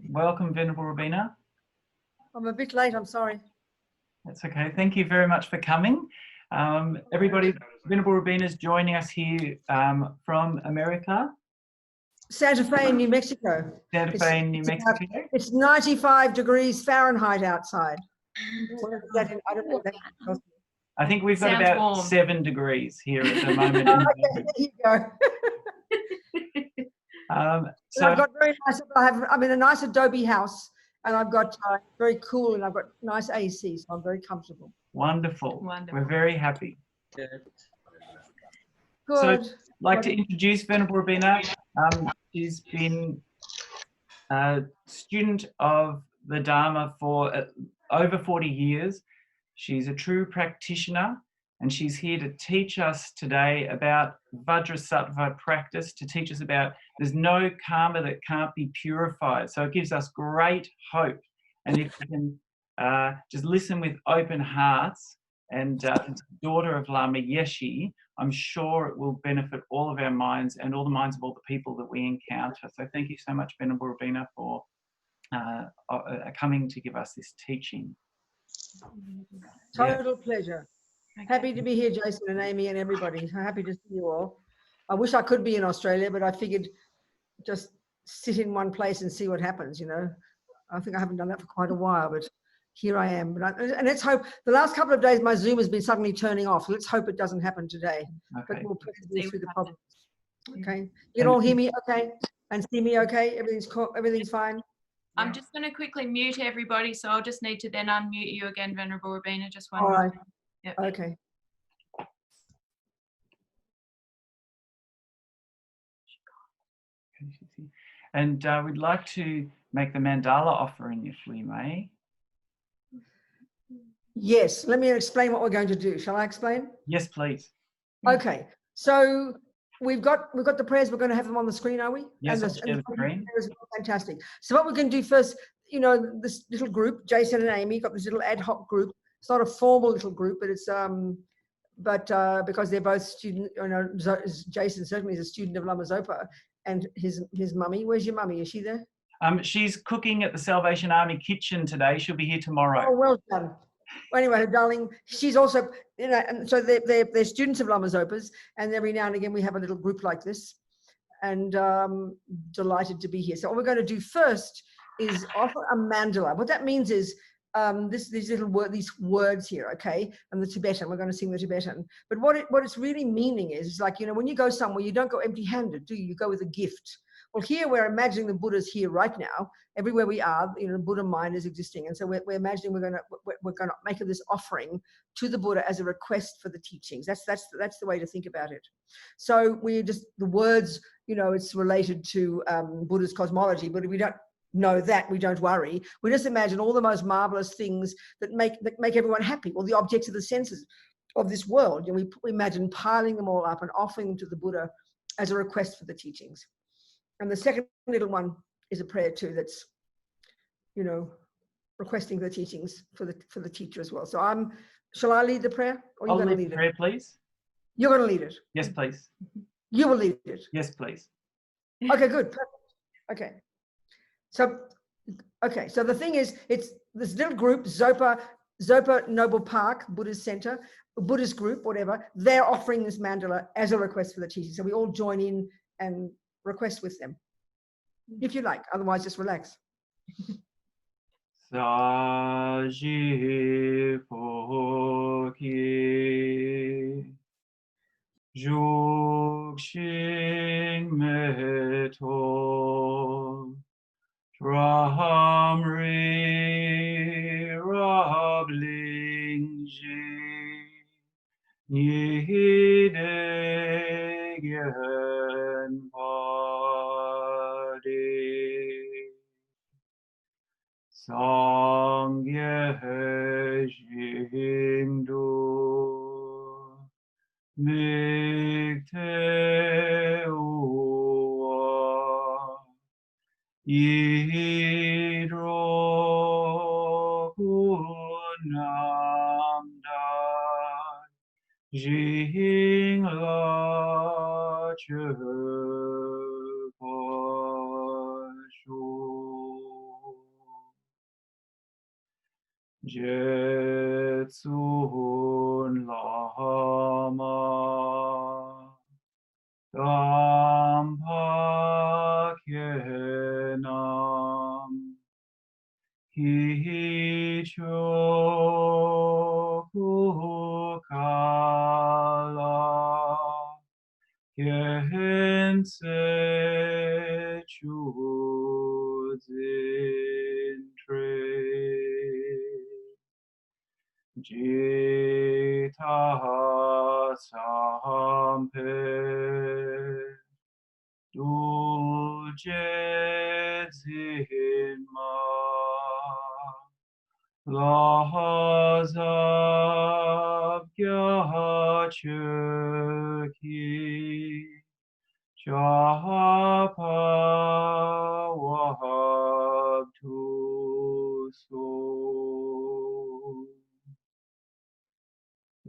Welcome, Venerable Robina. I'm a bit late, I'm sorry. That's okay. Thank you very much for coming. Everybody, Venerable Robina is joining us here from America. Santa Fe in New Mexico. Santa Fe in New Mexico. It's 95 degrees Fahrenheit outside. I don't know. I think we've got about warm. 7 degrees here at the moment. Okay, there you go. So I've got very nice. I'm in a nice adobe house, and I've got very cool, and I've got nice AC, so I'm very comfortable. Wonderful. We're very happy. Good. So I'd like to introduce Venerable Robina. She's been a student of the Dharma for over 40 years. She's a true practitioner, and she's here to teach us today about Vajrasattva Practice, to teach us about there's no karma that can't be purified. So it gives us great hope. And if we can just listen with open hearts, and daughter of Lama Yeshe, I'm sure it will benefit all of our minds and all the minds of all the people that we encounter. So thank you so much, Venerable Robina, for coming to give us this teaching. Total pleasure. Okay. Happy to be here, Jason and Amy and everybody. Happy to see you all. I wish I could be in Australia, but I figured just sit in one place and see what happens, you know. I think I haven't done that for quite a while, but here I am. And let's hope, the last couple of days my Zoom has been suddenly turning off. Let's hope it doesn't happen today. Okay. But we'll persevere through the problems. Okay. You can all hear me okay? And see me okay? Everything's cool, everything's fine? I'm just going to quickly mute everybody, so I'll just need to then unmute you again, Venerable Robina. Just one more. All right. Yep. Okay. And we'd like to make the mandala offering, if we may. Yes, let me explain what we're going to do. Shall I explain? Yes, please. Okay, so we've got the prayers. We're going to have them on the screen, are we? Yes, I'll share the screen. Fantastic. So what we're going to do first, you know, this little group, Jason and Amy, got this little ad hoc group. It's not a formal little group, but it's because they're both student. You know, Jason certainly is a student of Lama Zopa, and his mummy. Where's your mummy? Is she there? She's cooking at the Salvation Army kitchen today. She'll be here tomorrow. Oh, well done. Well, anyway, darling, she's also, you know, and so they're students of Lama Zopa's, and every now and again we have a little group like this, and delighted to be here. So what we're going to do first is offer a mandala. What that means is these words here, okay, and the Tibetan. We're going to sing the Tibetan. But what it's really meaning is like, you know, when you go somewhere, you don't go empty-handed, do you? You go with a gift. Well, here we're imagining the Buddha's here right now. Everywhere we are, you know, the Buddha mind is existing, and so we're imagining we're going to make this offering to the Buddha as a request for the teachings. That's the way to think about it. So we just the words, you know, it's related to Buddha's cosmology, but if we don't know that, we don't worry. We just imagine all the most marvelous things that make everyone happy, all the objects of the senses of this world. You know, we imagine piling them all up and offering them to the Buddha as a request for the teachings. And the second little one is a prayer too, that's, you know, requesting the teachings for the teacher as well. So shall I lead the prayer, or are you going to lead it? Prayer, please. You're going to lead it. Yes, please. You will lead it. Yes, please. Okay, good. Perfect. Okay. So the thing is, it's this little group, Zopa Noble Park, Buddhist Center, Buddhist group, whatever, they're offering this mandala as a request for the teaching. So we all join in and request with them, if you like. Otherwise, just relax. Saji Poki Jukshin Meto Ramri Rablingji Nidegen Sangye Jindu Mikte Uwa Yidro Kunamda Jing La Che Jetsun Lama Dampa Kenam Hicho Kukala Kense Chuzin Jita Sampe Duje Zinma Lahazab Gyachuki Chapa Wahabtu So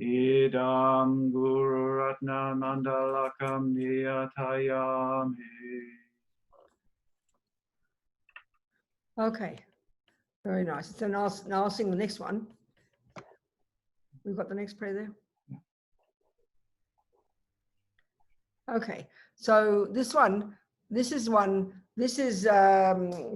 Idam Guru Ratna Mandalakam Niyatayami. Okay, very nice. So now I'll sing the next one. We've got the next prayer there. Okay, so this is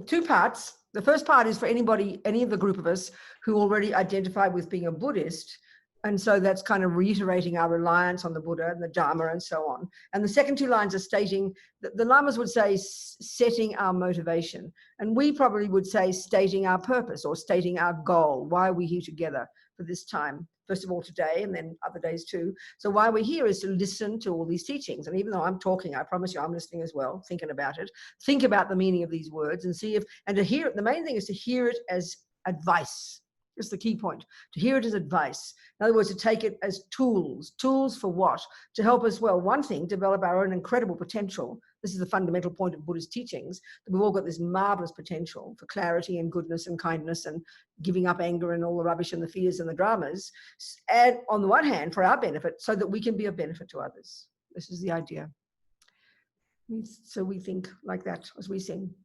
two parts. The first part is for anybody, any of the group of us who already identify with being a Buddhist. And so that's kind of reiterating our reliance on the Buddha and the Dharma and so on. And the second two lines are stating that the Lamas would say setting our motivation. And we probably would say stating our purpose or stating our goal. Why are we here together for this time? First of all, today, and then other days too. So why we're here is to listen to all these teachings. And even though I'm talking, I promise you I'm listening as well, thinking about it. Think about the meaning of these words and see if, and to hear it, the main thing is to hear it as advice. Just the key point, to hear it as advice. In other words, to take it as tools. Tools for what? To help us, well, one thing, develop our own incredible potential. This is the fundamental point of Buddha's teachings, that we've all got this marvelous potential for clarity and goodness and kindness and giving up anger and all the rubbish and the fears and the dramas. And on the one hand, for our benefit, so that we can be of benefit to others. This is the idea. So we think like that as we sing.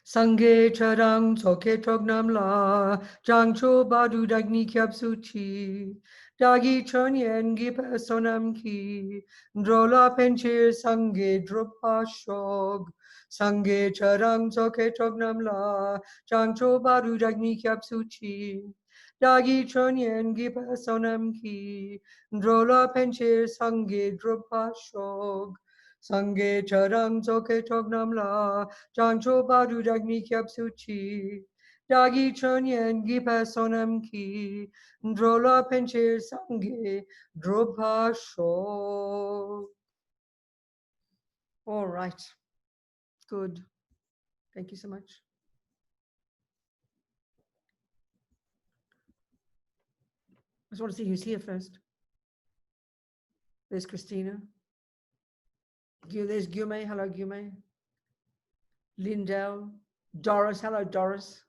Sangye charang choke chognam la jangcho badu dagni kyabsuchi dagi chonyen gi personam ki drola penchir sangye dropa shog sangye charang choke chognam la jangcho badu dagni kyabsuchi dagi chonyen gi personam ki drola penchir sangye dropa shog Sangye charang zoke chognam la jangcho badu dagni kyabsuchi dagi chonyen gi personam ki drola penchir sangye dropa sho. All right, good. Thank you so much. I just want to see who's here first. There's Christina. There's Gume. Hello, Gume. Lindell. Doris. Hello, Doris.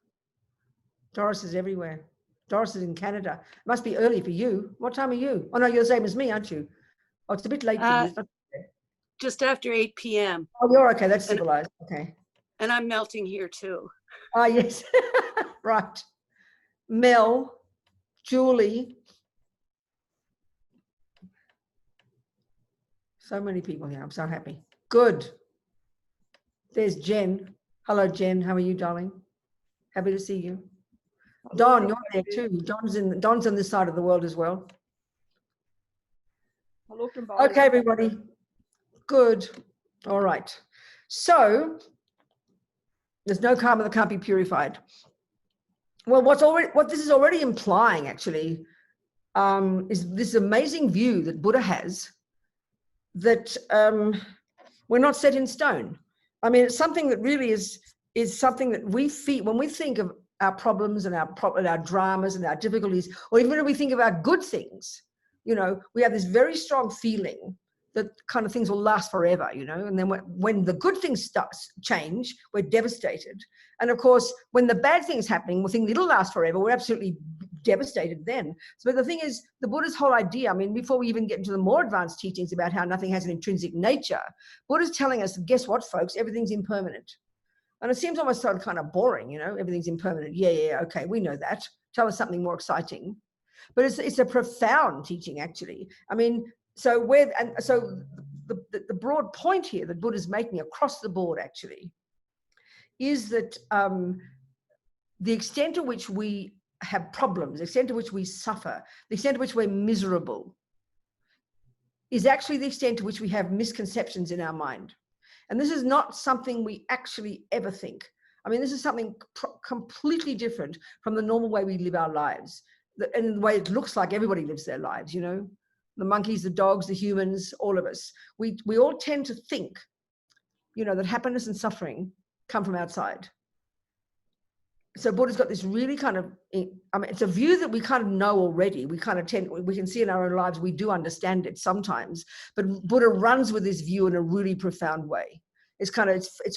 Doris is everywhere. Doris is in Canada. It must be early for you. What time are you? Oh, no, you're the same as me, aren't you? Oh, it's a bit late for you. Just after 8 p.m. Oh, you're okay. That's civilized. Okay. And I'm melting here too. Ah, yes. Right. Mel, Julie. So many people here. I'm so happy. Good. There's Jen. Hello, Jen. How are you, darling? Happy to see you. Don, you're there too. Don's on this side of the world as well. Okay, everybody. Good. All right. So there's no karma that can't be purified. Well, what this is already implying actually is this amazing view that Buddha has that we're not set in stone. I mean, it's something that really is something that we feel when we think of our problems and our dramas and our difficulties, or even when we think of our good things, you know, we have this very strong feeling that kind of things will last forever, you know, and then when the good things change, we're devastated. And of course, when the bad things happening, we think it'll last forever, we're absolutely devastated then. So the thing is, the Buddha's whole idea, I mean, before we even get into the more advanced teachings about how nothing has an intrinsic nature, Buddha's telling us, guess what, folks, everything's impermanent. And it seems almost sort of kind of boring, everything's impermanent. Yeah, okay, we know that. Tell us something more exciting. But it's a profound teaching, actually. I mean, so the broad point here that Buddha's making across the board, actually, is that the extent to which we have problems, the extent to which we suffer, the extent to which we're miserable, is actually the extent to which we have misconceptions in our mind. And this is not something we actually ever think. I mean, this is something completely different from the normal way we live our lives, and the way it looks like everybody lives their lives, the monkeys, the dogs, the humans, all of us. We all tend to think, that happiness and suffering come from outside. So Buddha's got this really kind of, it's a view that we kind of know already. We can see in our own lives, we do understand it sometimes, but Buddha runs with this view in a really profound way. It's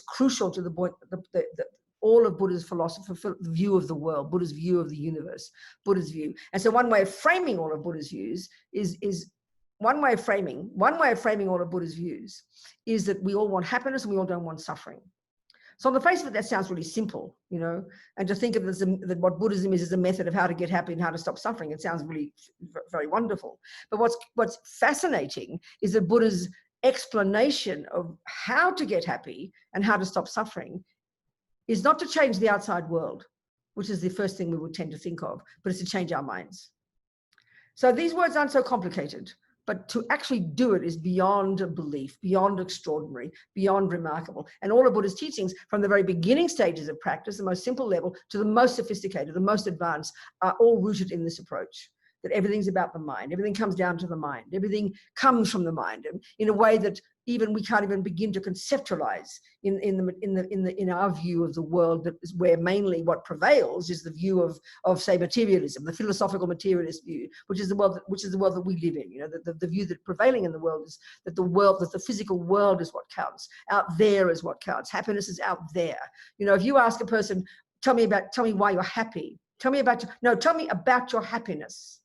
crucial to the point, all of Buddha's philosophy, the view of the world, Buddha's view of the universe, Buddha's view. And so one way of framing all of Buddha's views is one way of framing all of Buddha's views is that we all want happiness and we all don't want suffering. So on the face of it, that sounds really simple, and to think of this, that what Buddhism is a method of how to get happy and how to stop suffering. It sounds really very wonderful. But what's fascinating is that Buddha's explanation of how to get happy and how to stop suffering is not to change the outside world, which is the first thing we would tend to think of, but it's to change our minds. So these words aren't so complicated. But to actually do it is beyond belief, beyond extraordinary, beyond remarkable. And all of Buddha's teachings, from the very beginning stages of practice, the most simple level, to the most sophisticated, the most advanced, are all rooted in this approach, that everything's about the mind. Everything comes down to the mind. Everything comes from the mind, and in a way that even we can't even begin to conceptualize in our view of the world, that is where mainly what prevails is the view of say materialism, the philosophical materialist view, which is the world that we live in. The view that prevailing in the world is that the physical world is what counts. Out there is what counts. Happiness is out there. If you ask a person, tell me why you're happy. Tell me about your happiness.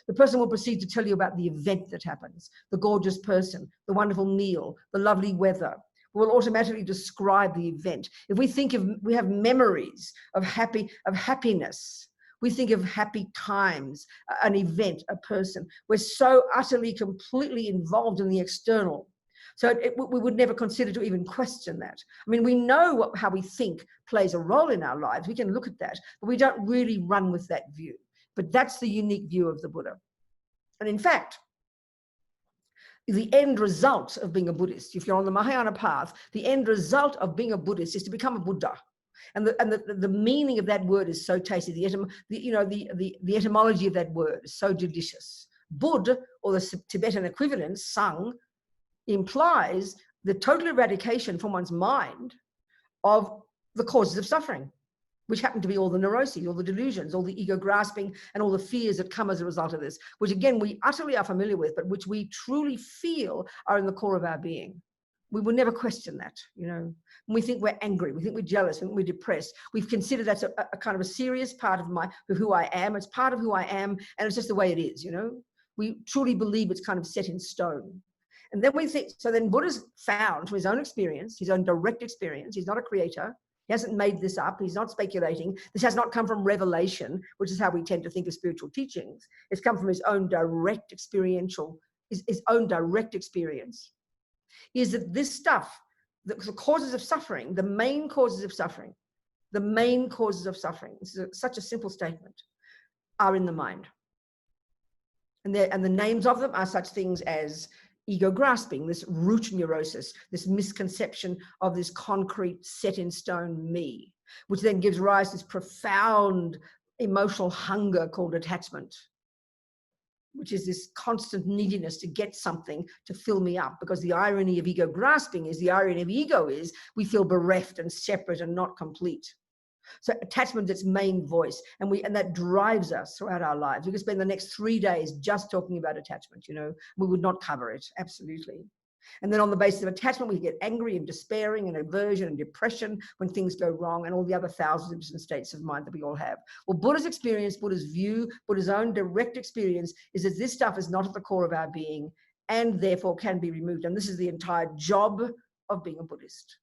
The person will proceed to tell you about the event that happens, the gorgeous person, the wonderful meal, the lovely weather. We'll automatically describe the event. If we have memories of happiness, we think of happy times, an event, a person. We're so utterly, completely involved in the external. So we would never consider to even question that. I mean, we know how we think plays a role in our lives. We can look at that, but we don't really run with that view. But that's the unique view of the Buddha. And in fact, the end result of being a Buddhist, if you're on the Mahayana path, the end result of being a Buddhist is to become a Buddha. And the meaning of that word is so tasty. The etymology of that word is so delicious. Bud, or the Tibetan equivalent, sang, implies the total eradication from one's mind of the causes of suffering, which happen to be all the neuroses, all the delusions, all the ego grasping, and all the fears that come as a result of this, which again, we utterly are familiar with, but which we truly feel are in the core of our being. We will never question that, When we think we're angry, we think we're jealous, we think we're depressed, we've considered that's a kind of a serious part of who I am. It's part of who I am, and it's just the way it is, We truly believe it's kind of set in stone. And then we think, so then Buddha's found from his own experience, his own direct experience, he's not a creator, he hasn't made this up. He's not speculating. This has not come from revelation, which is how we tend to think of spiritual teachings. It's come from his own direct his own direct experience, is that this stuff, the causes of suffering, the main causes of suffering, this is such a simple statement, are in the mind. And the names of them are such things as ego grasping, this root neurosis, this misconception of this concrete set in stone me, which then gives rise to this profound emotional hunger called attachment, which is this constant neediness to get something to fill me up. Because the irony of ego grasping is, the irony of ego is, we feel bereft and separate and not complete. So attachment is its main voice, and that drives us throughout our lives. We could spend the next 3 days just talking about attachment, we would not cover it, absolutely. And then on the basis of attachment, we get angry and despairing and aversion and depression when things go wrong, and all the other thousands of different states of mind that we all have. Well, Buddha's experience, Buddha's view, Buddha's own direct experience is that this stuff is not at the core of our being, and therefore can be removed. And this is the entire job of being a Buddhist.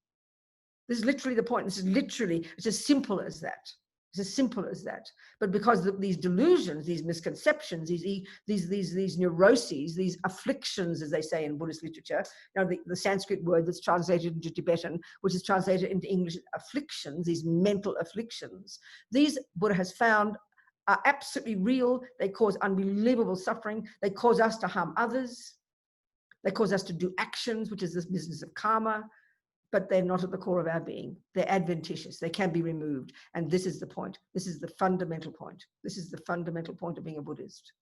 This is literally the point. This is literally, it's as simple as that. It's as simple as that. But because of these delusions, these misconceptions, these neuroses, these afflictions, as they say in Buddhist literature, you know, the Sanskrit word that's translated into Tibetan, which is translated into English, afflictions, these mental afflictions, these Buddha has found are absolutely real. They cause unbelievable suffering. They cause us to harm others. They cause us to do actions, which is this business of karma. But they're not at the core of our being. They're adventitious. They can be removed. And this is the point. This is the fundamental point. This is the fundamental point of being a Buddhist.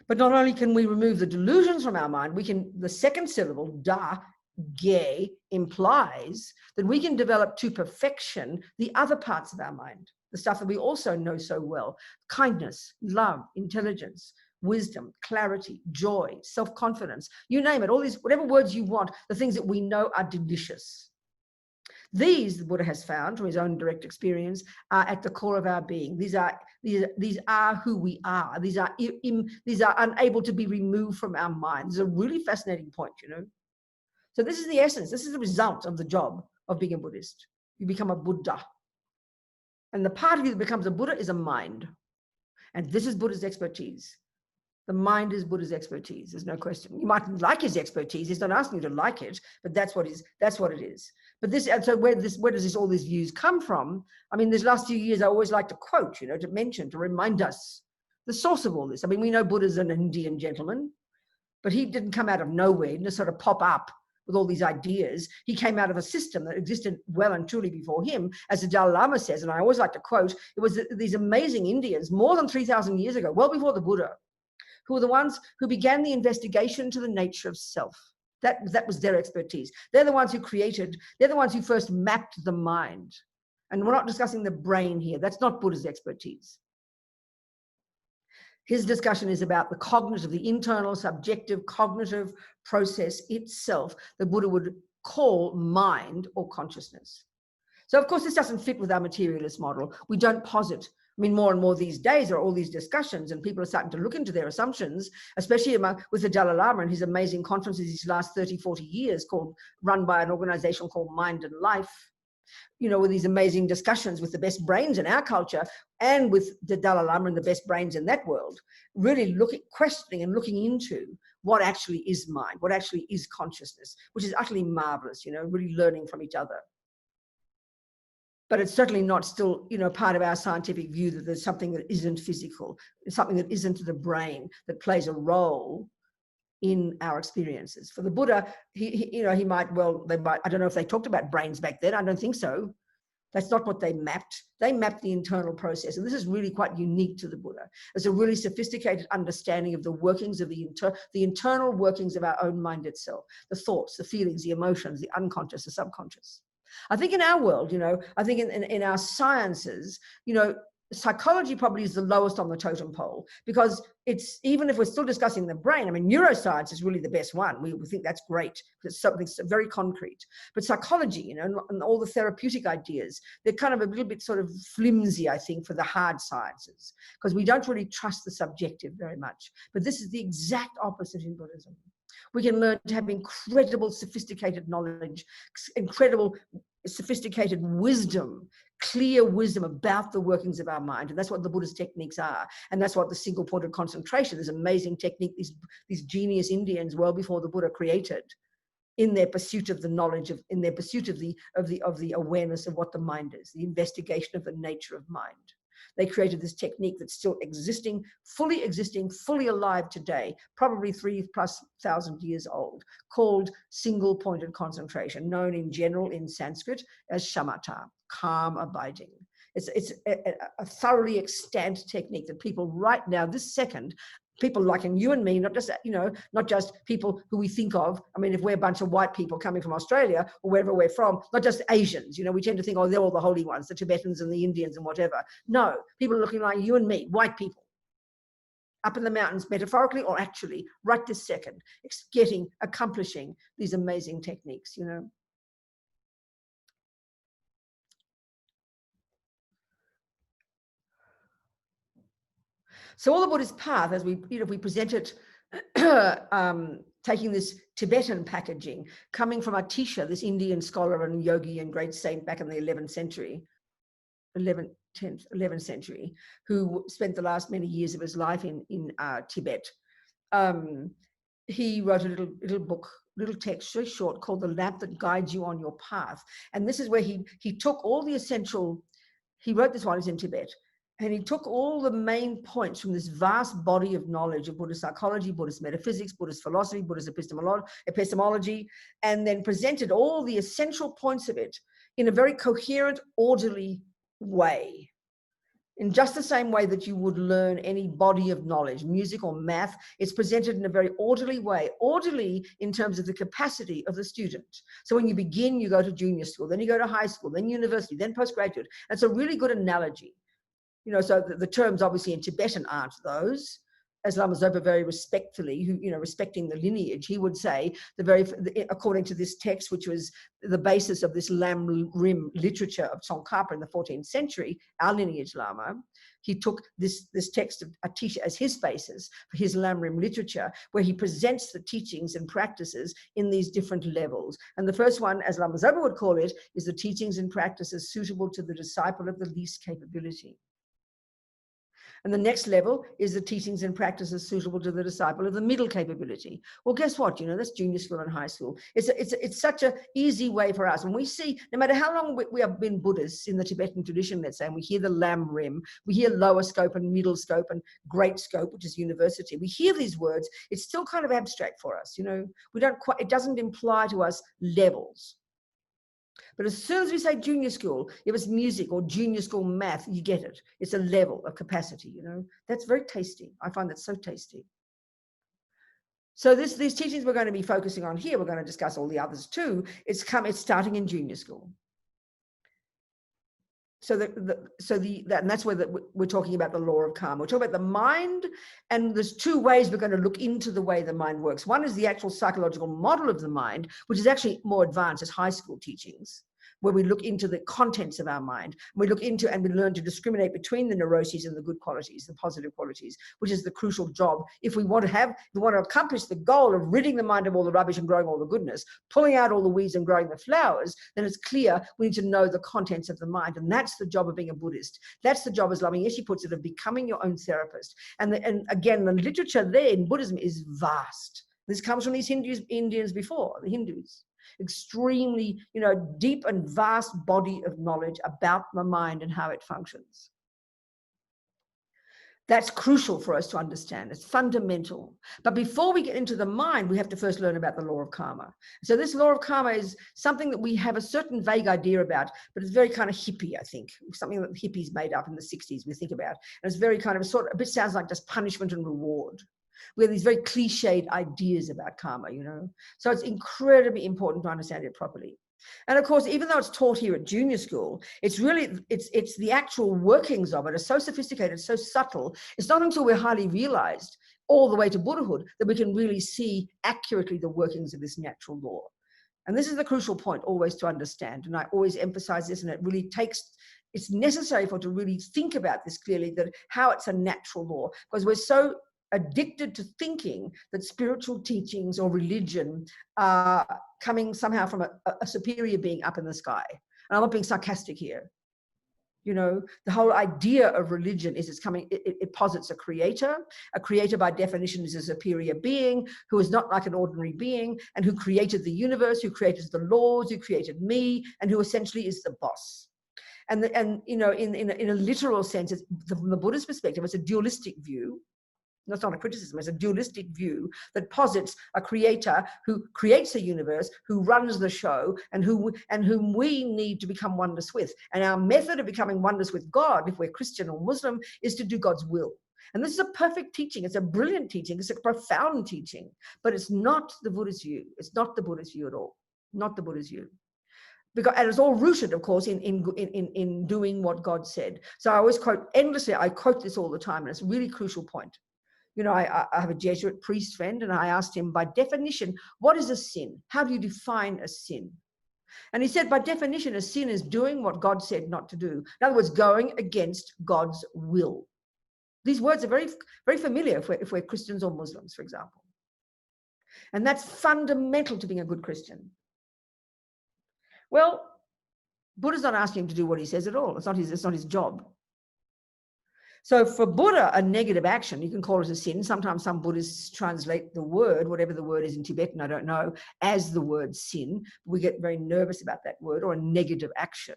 But not only can we remove the delusions from our mind, we can, the second syllable, da, ge, implies that we can develop to perfection the other parts of our mind, the stuff that we also know so well: kindness, love, intelligence, wisdom, clarity, joy, self-confidence, you name it, all these, whatever words you want, the things that we know are delicious. These, the Buddha has found from his own direct experience, are at the core of our being. These are who we are. These are unable to be removed from our mind. It's a really fascinating point, you know. So this is the essence. This is the result of the job of being a Buddhist. You become a Buddha. And the part of you that becomes a Buddha is a mind. And this is Buddha's expertise. The mind is Buddha's expertise. There's no question. You might like his expertise. He's not asking you to like it, but that's what it is. But this, and so where does all these views come from? I mean, these last few years, I always like to quote, you know, to mention, to remind us the source of all this. I mean, we know Buddha's an Indian gentleman, but he didn't come out of nowhere. He didn't sort of pop up with all these ideas. He came out of a system that existed well and truly before him. As the Dalai Lama says, and I always like to quote, it was these amazing Indians more than 3,000 years ago, well before the Buddha, who were the ones who began the investigation to the nature of self. That was their expertise. They're the ones who they're the ones who first mapped the mind. And we're not discussing the brain here. That's not Buddha's expertise. His discussion is about the cognitive, the internal, subjective, cognitive process itself that Buddha would call mind or consciousness. So, of course, this doesn't fit with our materialist model. We don't posit. I mean, more and more these days there are all these discussions, and people are starting to look into their assumptions, especially with the Dalai Lama and his amazing conferences these last 30, 40 years, run by an organization called Mind and Life, you know, with these amazing discussions with the best brains in our culture and with the Dalai Lama and the best brains in that world, really questioning and looking into what actually is mind, what actually is consciousness, which is utterly marvelous, you know, really learning from each other. But it's certainly not still, you know, part of our scientific view that there's something that isn't physical, something that isn't the brain that plays a role in our experiences. For the Buddha, you know, they might, I don't know if they talked about brains back then. I don't think so. That's not what they mapped. They mapped the internal process. And this is really quite unique to the Buddha. It's a really sophisticated understanding of the workings of the internal workings of our own mind itself, the thoughts, the feelings, the emotions, the unconscious, the subconscious. I think in our world, you know, I think in our sciences, you know, psychology probably is the lowest on the totem pole, because it's, even if we're still discussing the brain, I mean, neuroscience is really the best one. We think that's great because it's something very concrete. But psychology, you know, and all the therapeutic ideas, they're kind of a little bit sort of flimsy, I think, for the hard sciences, because we don't really trust the subjective very much. But this is the exact opposite in Buddhism. We can learn to have incredible sophisticated knowledge, incredible sophisticated wisdom, clear wisdom about the workings of our mind. And that's what the Buddhist techniques are. And that's what the single pointed concentration, this amazing technique, these genius Indians well before the Buddha created, in their pursuit of the knowledge in their pursuit of the awareness of what the mind is, the investigation of the nature of mind. They created this technique that's still existing, fully alive today, probably 3,000+ years old, called single-pointed concentration, known in general in Sanskrit as shamatha, calm abiding. It's a thoroughly extant technique that people right now, this second, people like you and me, not just, you know, not just people who we think of. I mean, if we're a bunch of white people coming from Australia or wherever we're from, not just Asians, you know, we tend to think, oh, they're all the holy ones, the Tibetans and the Indians and whatever. No, people looking like you and me, white people, up in the mountains, metaphorically or actually, right this second, accomplishing these amazing techniques, you know. So all the Buddhist path, as we, you know, if we present it taking this Tibetan packaging, coming from Atisha, this Indian scholar and yogi and great saint back in the 11th century, 11th century, who spent the last many years of his life in Tibet. He wrote a little book, little text, very short, called The Lamp That Guides You on Your Path. And this is where he took all the essential, he wrote this while he's in Tibet, and he took all the main points from this vast body of knowledge of Buddhist psychology, Buddhist metaphysics, Buddhist philosophy, Buddhist epistemology, and then presented all the essential points of it in a very coherent, orderly way. In just the same way that you would learn any body of knowledge, music or math, it's presented in a very orderly way, orderly in terms of the capacity of the student. So when you begin, you go to junior school, then you go to high school, then university, then postgraduate. That's a really good analogy. You know, so the terms obviously in Tibetan aren't those. As Lama Zopa very respectfully, who, you know, respecting the lineage, he would say according to this text, which was the basis of this Lam Rim literature of Tsongkhapa in the 14th century, our lineage Lama, he took this text of Atisha as his basis for his Lam Rim literature, where he presents the teachings and practices in these different levels. And the first one, as Lama Zopa would call it, is the teachings and practices suitable to the disciple of the least capability. And the next level is the teachings and practices suitable to the disciple of the middle capability. Well, guess what? You know, that's junior school and high school. It's such an easy way for us. When we see, no matter how long we have been Buddhists in the Tibetan tradition, let's say, and we hear the Lam Rim, we hear lower scope and middle scope and great scope, which is university. We hear these words. It's still kind of abstract for us. You know, we don't quite, it doesn't imply to us levels. But as soon as we say junior school, if it's music or junior school math, you get it. It's a level of capacity, you know. That's very tasty. I find that so tasty. So these teachings we're going to be focusing on here, we're going to discuss all the others too. It's starting in junior school. So and that's where we're talking about the law of karma. We're talking about the mind, and there's two ways we're going to look into the way the mind works. One is the actual psychological model of the mind, which is actually more advanced as high school teachings, where we look into the contents of our mind. We look into and we learn to discriminate between the neuroses and the good qualities, the positive qualities, which is the crucial job. If we want to accomplish the goal of ridding the mind of all the rubbish and growing all the goodness, pulling out all the weeds and growing the flowers, then it's clear we need to know the contents of the mind. And that's the job of being a Buddhist. That's the job, as Lama Yeshe puts it, of becoming your own therapist. And again, the literature there in Buddhism is vast. This comes from these Indians before, the Hindus. Extremely, you know, deep and vast body of knowledge about the mind and how it functions. That's crucial for us to understand. It's fundamental. But before we get into the mind, we have to first learn about the law of karma. So this law of karma is something that we have a certain vague idea about, but it's very kind of hippie, I think. Something that the hippies made up in the 60s, we think about. And it's very kind of a bit sounds like just punishment and reward. We have these very cliched ideas about karma, you know. So it's incredibly important to understand it properly. And of course, even though it's taught here at junior school, it's the actual workings of it are so sophisticated, so subtle. It's not until we're highly realized all the way to Buddhahood that we can really see accurately the workings of this natural law. And this is the crucial point always to understand. And I always emphasize this, and it's necessary to really think about this clearly, that how it's a natural law, because we're so addicted to thinking that spiritual teachings or religion are coming somehow from a superior being up in the sky. And I'm not being sarcastic here. You know, the whole idea of religion is it posits a creator. A creator by definition is a superior being who is not like an ordinary being, and who created the universe, who created the laws, who created me, and who essentially is the boss. And you know, in a literal sense, from the Buddhist perspective, it's a dualistic view. That's not a criticism, it's a dualistic view that posits a creator who creates a universe, who runs the show, and whom we need to become oneness with. And our method of becoming oneness with God, if we're Christian or Muslim, is to do God's will. And this is a perfect teaching. It's a brilliant teaching. It's a profound teaching. But it's not the Buddha's view. It's not the Buddha's view at all. Not the Buddha's view. And it's all rooted, of course, in doing what God said. So I always quote endlessly. I quote this all the time, and it's a really crucial point. You know, I have a Jesuit priest friend, and I asked him, by definition, what is a sin? How do you define a sin? And he said, by definition, a sin is doing what God said not to do. In other words, going against God's will. These words are very, very familiar if we're Christians or Muslims, for example. And that's fundamental to being a good Christian. Well, Buddha's not asking him to do what he says at all. It's not his job. So for Buddha, a negative action, you can call it a sin. Sometimes some Buddhists translate the word, whatever the word is in Tibetan, I don't know, as the word sin. We get very nervous about that word, or a negative action.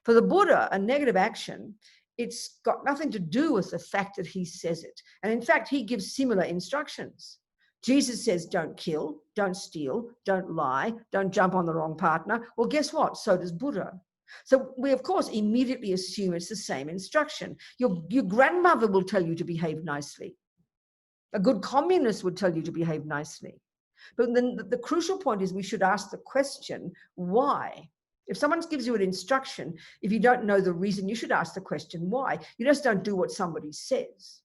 For the Buddha, a negative action, it's got nothing to do with the fact that he says it. And in fact, he gives similar instructions. Jesus says, don't kill, don't steal, don't lie, don't jump on the wrong partner. Well, guess what? So does Buddha. So we, of course, immediately assume it's the same instruction. Your grandmother will tell you to behave nicely. A good communist would tell you to behave nicely. But then the crucial point is we should ask the question, why? If someone gives you an instruction, if you don't know the reason, you should ask the question, why? You just don't do what somebody says.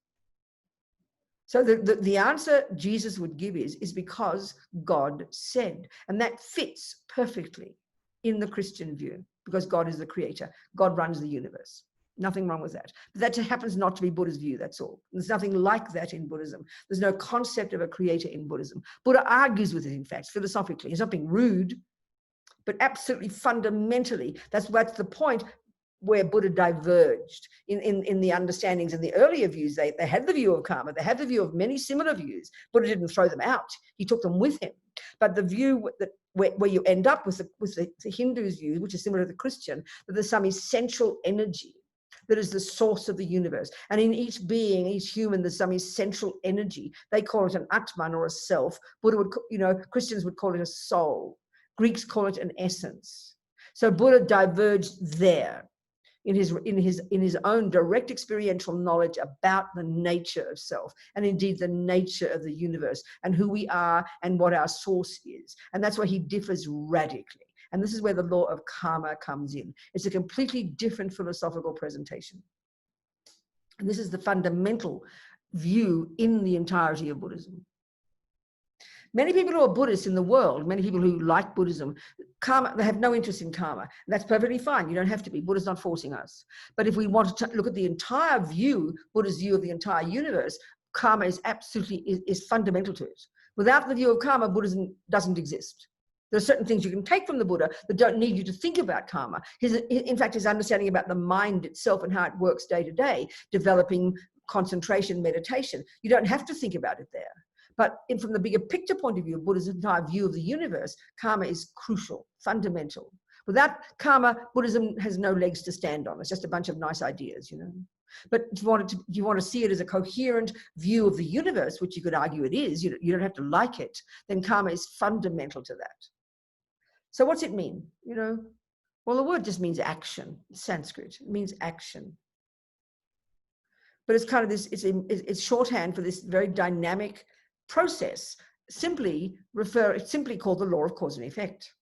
So the answer Jesus would give is because God said. And that fits perfectly in the Christian view, because God is the creator. God runs the universe. Nothing wrong with that. But that happens not to be Buddha's view, that's all. There's nothing like that in Buddhism. There's no concept of a creator in Buddhism. Buddha argues with it, in fact, philosophically. He's not being rude, but absolutely fundamentally, that's the point where Buddha diverged in the understandings. In the earlier views, they had the view of karma. They had the view of many similar views. Buddha didn't throw them out. He took them with him. But the view that where you end up with the Hindu's view, which is similar to the Christian, that there's some essential energy that is the source of the universe. And in each being, each human, there's some essential energy. They call it an Atman, or a self. Buddha would, Christians would call it a soul. Greeks call it an essence. So Buddha diverged there in his own direct experiential knowledge about the nature of self, and indeed the nature of the universe, and who we are and what our source is. And that's where he differs radically. And this is where the law of karma comes in. It's a completely different philosophical presentation. And this is the fundamental view in the entirety of Buddhism. Many people who are Buddhists in the world, many people who like Buddhism, karma, they have no interest in karma. And that's perfectly fine. You don't have to be. Buddha's not forcing us. But if we want to look at the entire view, Buddha's view of the entire universe, karma is absolutely is fundamental to it. Without the view of karma, Buddhism doesn't exist. There are certain things you can take from the Buddha that don't need you to think about karma. In fact, his understanding about the mind itself and how it works day to day, developing concentration, meditation, you don't have to think about it there. But from the bigger picture point of view, Buddha's entire view of the universe, karma is crucial, fundamental. Without karma, Buddhism has no legs to stand on. It's just a bunch of nice ideas, But if you want to see it as a coherent view of the universe, which you could argue it is, you don't have to like it, then karma is fundamental to that. So what's it mean? Well, the word just means action. It's Sanskrit. It means action. But it's kind of this, it's shorthand for this very dynamic process, simply called the law of cause and effect.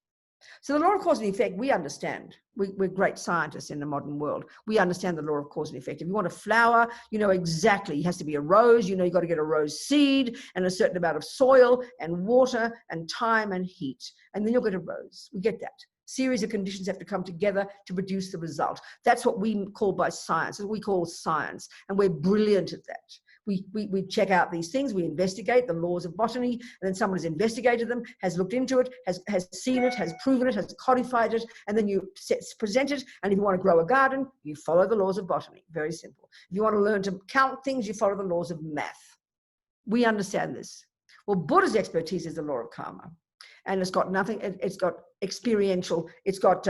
So the law of cause and effect, we understand. We're great scientists in the modern world. We understand the law of cause and effect. If you want a flower, you know exactly. It has to be a rose. You've got to get a rose seed and a certain amount of soil and water and time and heat. And then you'll get a rose. We get that. Series of conditions have to come together to produce the result. That's what we call by science. That's what we call science. And we're brilliant at that. We check out these things, we investigate the laws of botany, and then someone has investigated them, has looked into it, has seen it, has proven it, has codified it, and then you present it. And if you want to grow a garden, you follow the laws of botany. Very simple. If you want to learn to count things, you follow the laws of math. We understand this. Well, Buddha's expertise is the law of karma. And it's got nothing, it's got experiential, it's got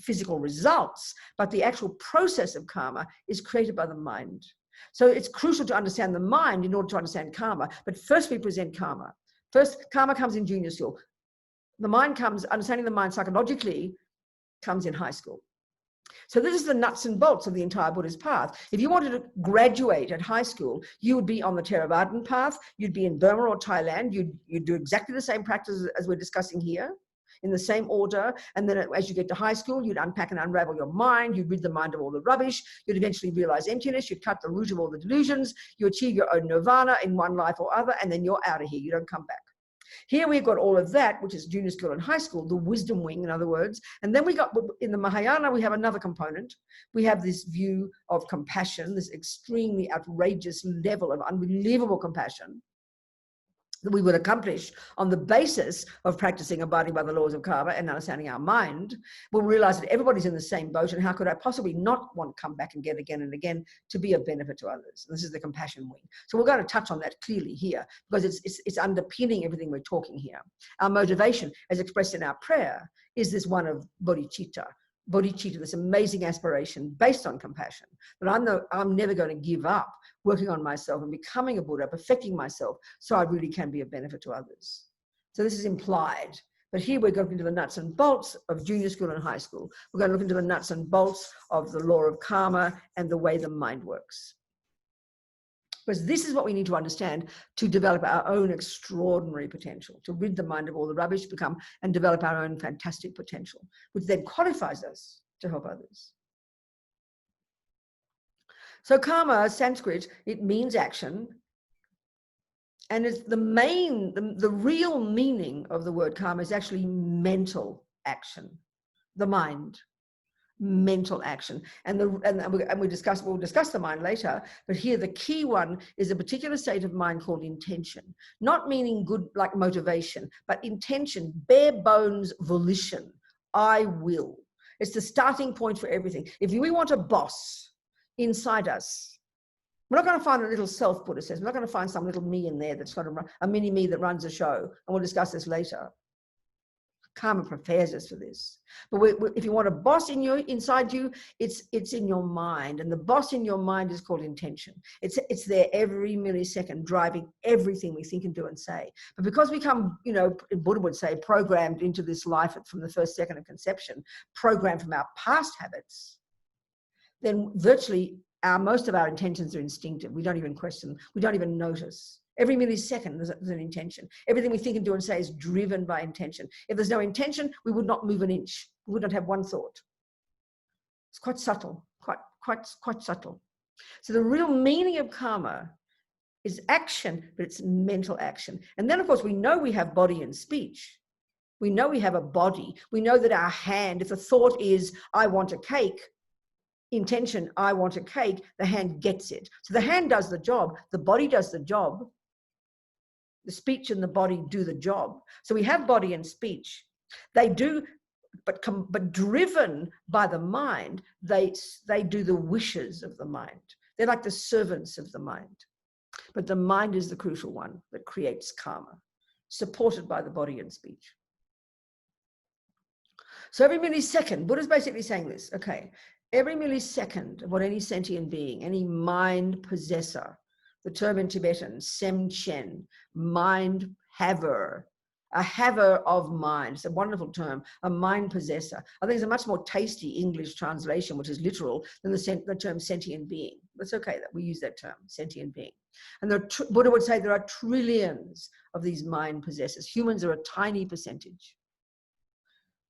physical results, but the actual process of karma is created by the mind. So it's crucial to understand the mind in order to understand karma. But first we present karma. First, karma comes in junior school. The mind comes, understanding the mind psychologically comes in high school. So this is the nuts and bolts of the entire Buddhist path. If you wanted to graduate at high school, you would be on the Theravadan path. You'd be in Burma or Thailand. You'd do exactly the same practice as we're discussing here, in the same order. And then as you get to high school, you'd unpack and unravel your mind. You'd rid the mind of all the rubbish. You'd eventually realize emptiness. You'd cut the root of all the delusions. You achieve your own nirvana in one life or other, and then you're out of here. You don't come back. Here we've got all of that, which is junior school and high school, the wisdom wing, in other words. And then we got, in the Mahayana, we have another component. We have this view of compassion, this extremely outrageous level of unbelievable compassion. that we would accomplish on the basis of practicing abiding by the laws of karma and understanding our mind, we'll realize that everybody's in the same boat, and how could I possibly not want to come back and get again and again to be of benefit to others? And this is the compassion wing. So we're going to touch on that clearly here, because it's underpinning everything we're talking here. Our motivation, as expressed in our prayer, is this one of bodhicitta. Bodhicitta, this amazing aspiration based on compassion, that I'm never going to give up working on myself and becoming a Buddha, perfecting myself so I really can be of benefit to others. So this is implied. But here we're going into the nuts and bolts of junior school and high school. We're going to look into the nuts and bolts of the law of karma and the way the mind works. Because this is what we need to understand to develop our own extraordinary potential, to rid the mind of all the rubbish, become and develop our own fantastic potential, which then qualifies us to help others. So karma, Sanskrit, it means action. And it's the real meaning of the word karma is actually mental action, the mind. Mental action, and we'll discuss the mind later, but here the key one is a particular state of mind called intention, not meaning good like motivation, but intention, bare bones volition. I will. It's the starting point for everything. If we want a boss inside us, we're not going to find a little self, Buddha says. We're not going to find some little me in there that's got a mini me that runs a show, and we'll discuss this later. Karma prepares us for this. But if you want a boss inside you, it's in your mind. And the boss in your mind is called intention. It's there every millisecond, driving everything we think and do and say. But because we come, Buddha would say, programmed into this life from the first second of conception, programmed from our past habits, then virtually most of our intentions are instinctive. We don't even question them. We don't even notice. Every millisecond there's an intention. Everything we think and do and say is driven by intention. If there's no intention, we would not move an inch. We would not have one thought. It's quite subtle, quite subtle. So the real meaning of karma is action, but it's mental action. And then, of course, we know we have body and speech. We know we have a body. We know that our hand, if the thought is, I want a cake, intention, I want a cake, the hand gets it. So the hand does the job. The body does the job. The speech and the body do the job. So we have body and speech. They do, but driven by the mind, they do the wishes of the mind. They're like the servants of the mind. But the mind is the crucial one that creates karma, supported by the body and speech. So every millisecond, Buddha's basically saying this, okay, every millisecond of what any sentient being, any mind possessor, the term in Tibetan, sentient, mind haver, a haver of mind. It's a wonderful term, a mind possessor. I think it's a much more tasty English translation, which is literal, than the term sentient being. It's okay that we use that term, sentient being. And Buddha would say there are trillions of these mind possessors. Humans are a tiny percentage.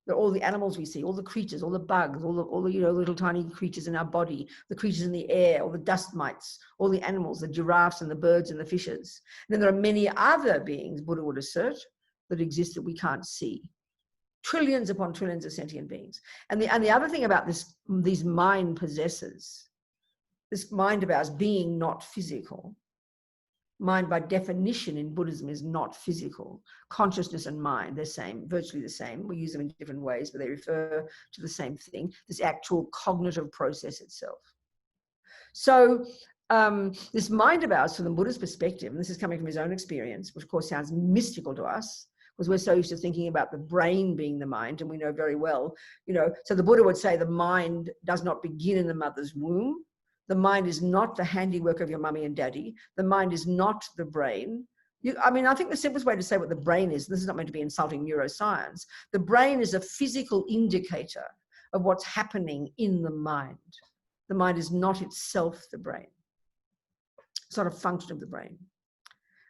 They're all the animals we see, all the creatures, all the bugs, all the little tiny creatures in our body, the creatures in the air, all the dust mites, all the animals, the giraffes and the birds and the fishes. And then there are many other beings, Buddha would assert, that exist that we can't see. Trillions upon trillions of sentient beings. And the other thing about these mind possessors, this mind of ours being not physical. Mind by definition in Buddhism is not physical. Consciousness and mind, they're same, virtually the same. We use them in different ways, but they refer to the same thing, this actual cognitive process itself. So this mind of ours, from the Buddha's perspective, and this is coming from his own experience, which of course sounds mystical to us, because we're so used to thinking about the brain being the mind, and we know very well, so the Buddha would say the mind does not begin in the mother's womb. The mind is not the handiwork of your mummy and daddy. The mind is not the brain. I think the simplest way to say what the brain is, this is not meant to be insulting neuroscience, the brain is a physical indicator of what's happening in the mind. The mind is not itself the brain. It's not a function of the brain.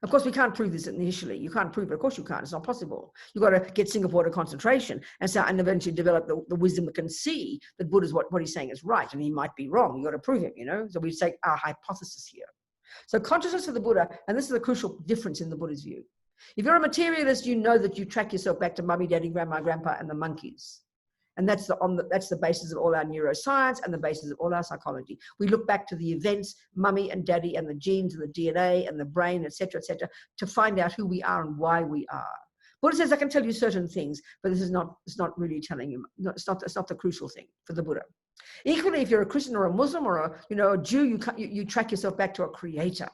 Of course, we can't prove this initially. You can't prove it. Of course you can't. It's not possible. You've got to get Singapore to concentration and eventually develop the wisdom that can see that Buddha's what he's saying is right, and he might be wrong. You've got to prove him, So we take our hypothesis here. So consciousness of the Buddha, and this is the crucial difference in the Buddha's view. If you're a materialist, you know that you track yourself back to mummy, daddy, grandma, grandpa, and the monkeys. And that's the basis of all our neuroscience and the basis of all our psychology. We look back to the events, mummy and daddy and the genes and the DNA and the brain, etc., to find out who we are and why we are. Buddha says, I can tell you certain things, but it's not really telling you. No, it's not the crucial thing for the Buddha. Equally, if you're a Christian or a Muslim or a Jew, you track yourself back to a creator.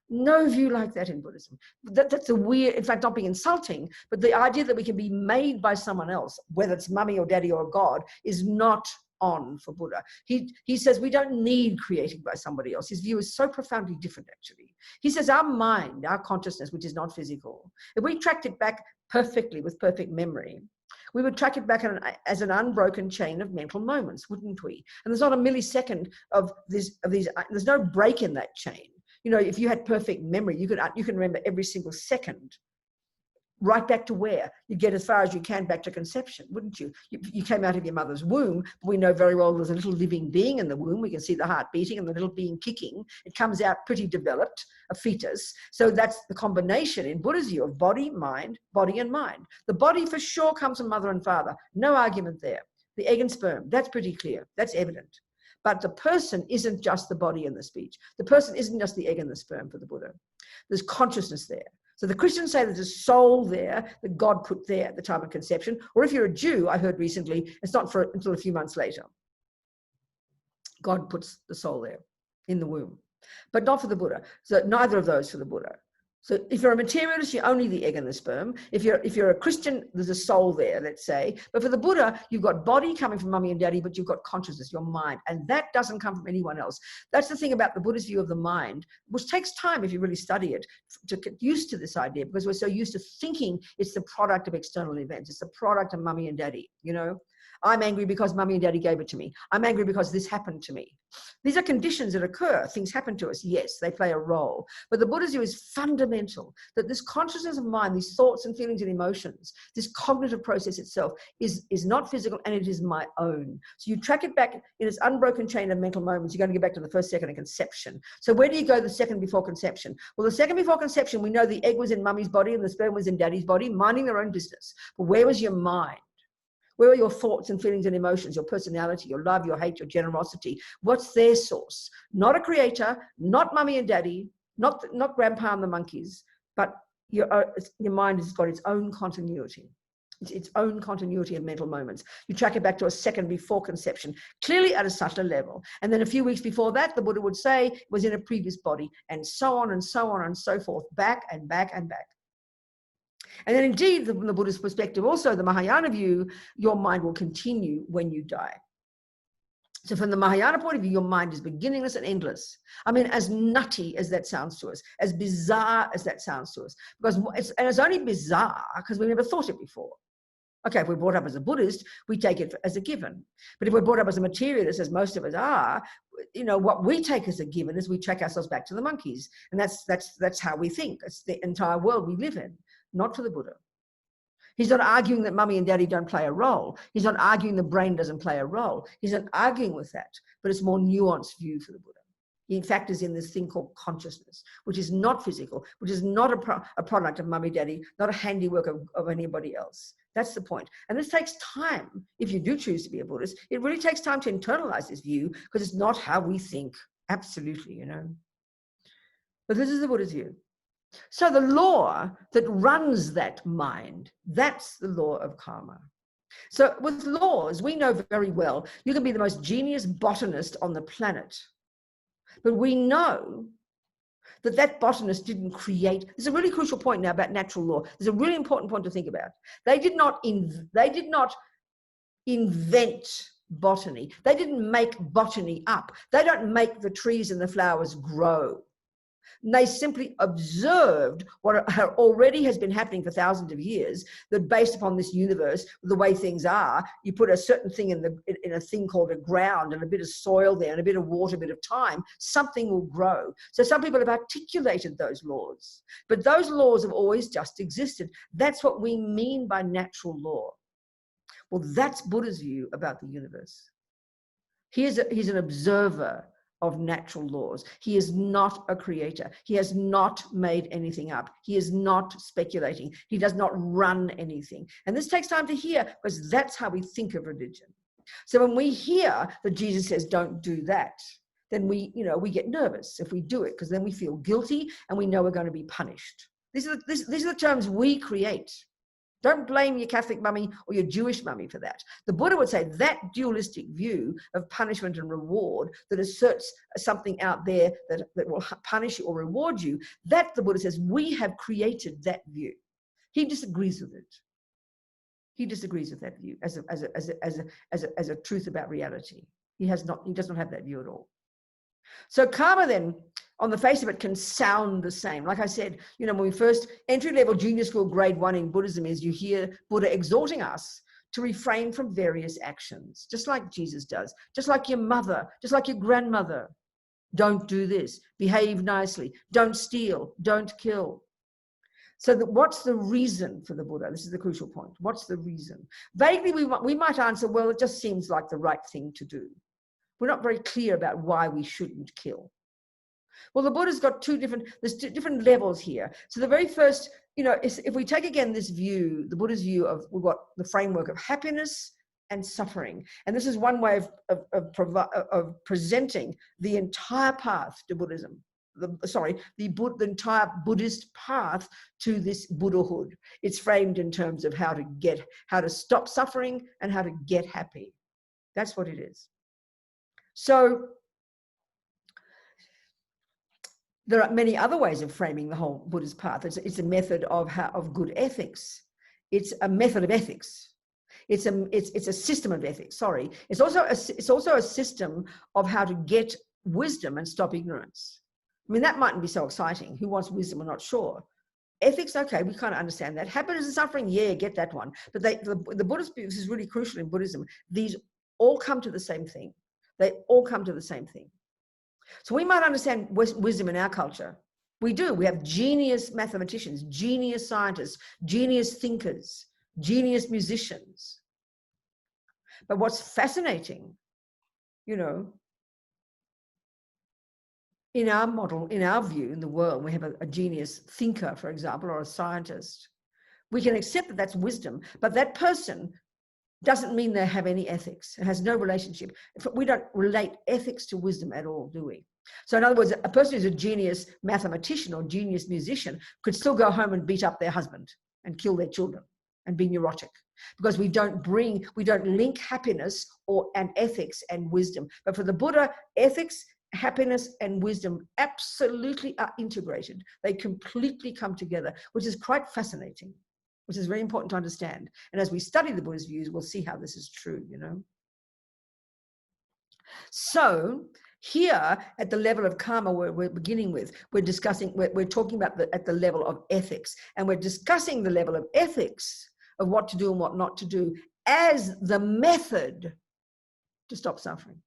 No view like that in Buddhism. That's a weird, in fact, not being insulting, but the idea that we can be made by someone else, whether it's mummy or daddy or God, is not on for Buddha. He says we don't need creating by somebody else. His view is so profoundly different, actually. He says our mind, our consciousness, which is not physical, if we tracked it back perfectly with perfect memory, we would track it back as an unbroken chain of mental moments, wouldn't we? And there's not a millisecond of these, there's no break in that chain. You know, if you had perfect memory, you can remember every single second, right back to where? You'd get as far as you can back to conception, wouldn't you? You came out of your mother's womb, but we know very well there's a little living being in the womb. We can see the heart beating and the little being kicking. It comes out pretty developed, a fetus. So that's the combination in Buddha's view of body and mind. The body for sure comes from mother and father. No argument there. The egg and sperm, that's pretty clear. That's evident. But the person isn't just the body and the speech. The person isn't just the egg and the sperm for the Buddha. There's consciousness there. So the Christians say there's a soul there that God put there at the time of conception. Or if you're a Jew, I heard recently, it's not until a few months later. God puts the soul there in the womb, but not for the Buddha. So neither of those for the Buddha. So if you're a materialist, you're only the egg and the sperm. If you're a Christian, there's a soul there, let's say. But for the Buddha, you've got body coming from mummy and daddy, but you've got consciousness, your mind. And that doesn't come from anyone else. That's the thing about the Buddha's view of the mind, which takes time if you really study it, to get used to this idea, because we're so used to thinking it's the product of external events. It's the product of mummy and daddy, you know. I'm angry because mummy and daddy gave it to me. I'm angry because this happened to me. These are conditions that occur. Things happen to us. Yes, they play a role. But the Buddha's view is fundamental, that this consciousness of mind, these thoughts and feelings and emotions, this cognitive process itself is not physical, and it is my own. So you track it back in its unbroken chain of mental moments. You're going to get back to the first second of conception. So where do you go the second before conception? Well, the second before conception, we know the egg was in mummy's body and the sperm was in daddy's body, minding their own business. But where was your mind? Where are your thoughts and feelings and emotions, your personality, your love, your hate, your generosity? What's their source? Not a creator, not mummy and daddy, not grandpa and the monkeys, but your mind has got its own continuity. Its own continuity of mental moments. You track it back to a second before conception, clearly at a subtler level. And then a few weeks before that, the Buddha would say it was in a previous body, and so on and so on and so forth, back and back and back. And then indeed, from the Buddhist perspective, also the Mahayana view, your mind will continue when you die. So from the Mahayana point of view, your mind is beginningless and endless. I mean, as nutty as that sounds to us, as bizarre as that sounds to us, because it's only bizarre because we never thought it before. Okay, if we're brought up as a Buddhist, we take it as a given. But if we're brought up as a materialist, as most of us are, you know, what we take as a given is we track ourselves back to the monkeys. And that's how we think. It's the entire world we live in. Not for the Buddha. He's not arguing that mummy and daddy don't play a role. He's not arguing the brain doesn't play a role. He's not arguing with that, but it's a more nuanced view for the Buddha. He in fact is in this thing called consciousness, which is not physical, which is not a product of mummy, daddy, not a handiwork of anybody else. That's the point. And this takes time. If you do choose to be a Buddhist, it really takes time to internalize this view because it's not how we think. Absolutely, you know. But this is the Buddha's view. So the law that runs that mind, that's the law of karma. So with laws, we know very well, you can be the most genius botanist on the planet. But we know that that botanist didn't create. There's a really crucial point now about natural law. There's a really important point to think about. They did not invent botany. They didn't make botany up. They don't make the trees and the flowers grow. They simply observed what already has been happening for thousands of years, that based upon this universe, the way things are, you put a certain thing in a thing called a ground and a bit of soil there and a bit of water, a bit of time, something will grow. So some people have articulated those laws, but those laws have always just existed. That's what we mean by natural law. Well, that's Buddha's view about the universe. He's an observer of natural laws. He is not a creator. He has not made anything up. He is not speculating. He does not run anything. And this takes time to hear, because that's how we think of religion. So when we hear that Jesus says, don't do that, then we get nervous if we do it, because then we feel guilty and we know we're going to be punished. These are the terms we create. Don't blame your Catholic mummy or your Jewish mummy for that. The Buddha would say that dualistic view of punishment and reward that asserts something out there that will punish you or reward you, that the Buddha says we have created that view. He disagrees with it. He disagrees with that view as a truth about reality. He does not have that view at all. So karma then, on the face of it, can sound the same. Like I said, when we first, entry-level junior school grade 1 in Buddhism is you hear Buddha exhorting us to refrain from various actions, just like Jesus does, just like your mother, just like your grandmother. Don't do this, behave nicely, don't steal, don't kill. So what's the reason for the Buddha? This is the crucial point. What's the reason? Vaguely, we might answer, well, it just seems like the right thing to do. We're not very clear about why we shouldn't kill. Well, the Buddha's got there's two different levels here. So the very first, if we take again this view, the Buddha's view of, we've got the framework of happiness and suffering. And this is one way of presenting the entire path to Buddhism. The entire Buddhist path to this Buddhahood. It's framed in terms of how to stop suffering and how to get happy. That's what it is. So there are many other ways of framing the whole Buddhist path. It's a method of good ethics. It's a method of ethics. It's a system of ethics. Sorry, it's also a system of how to get wisdom and stop ignorance. I mean, that mightn't be so exciting. Who wants wisdom? We're not sure. Ethics, okay, we kind of understand that. Happiness and suffering, yeah, get that one. But the Buddhist view, this is really crucial in Buddhism. These all come to the same thing. They all come to the same thing. So we might understand wisdom in our culture. We do. We have genius mathematicians, genius scientists, genius thinkers, genius musicians. But what's fascinating, in our model, in our view, in the world, we have a genius thinker, for example, or a scientist. We can accept that that's wisdom, but that person doesn't mean they have any ethics. It has no relationship. We don't relate ethics to wisdom at all, do we? So in other words, a person who's a genius mathematician or genius musician could still go home and beat up their husband and kill their children and be neurotic, because we don't link happiness and ethics and wisdom. But for the Buddha, ethics, happiness and wisdom absolutely are integrated. They completely come together, which is quite fascinating, which is very important to understand. And as we study the Buddha's views, we'll see how this is true, So here at the level of karma we're beginning with, we're talking about at the level of ethics, and we're discussing the level of ethics of what to do and what not to do as the method to stop suffering.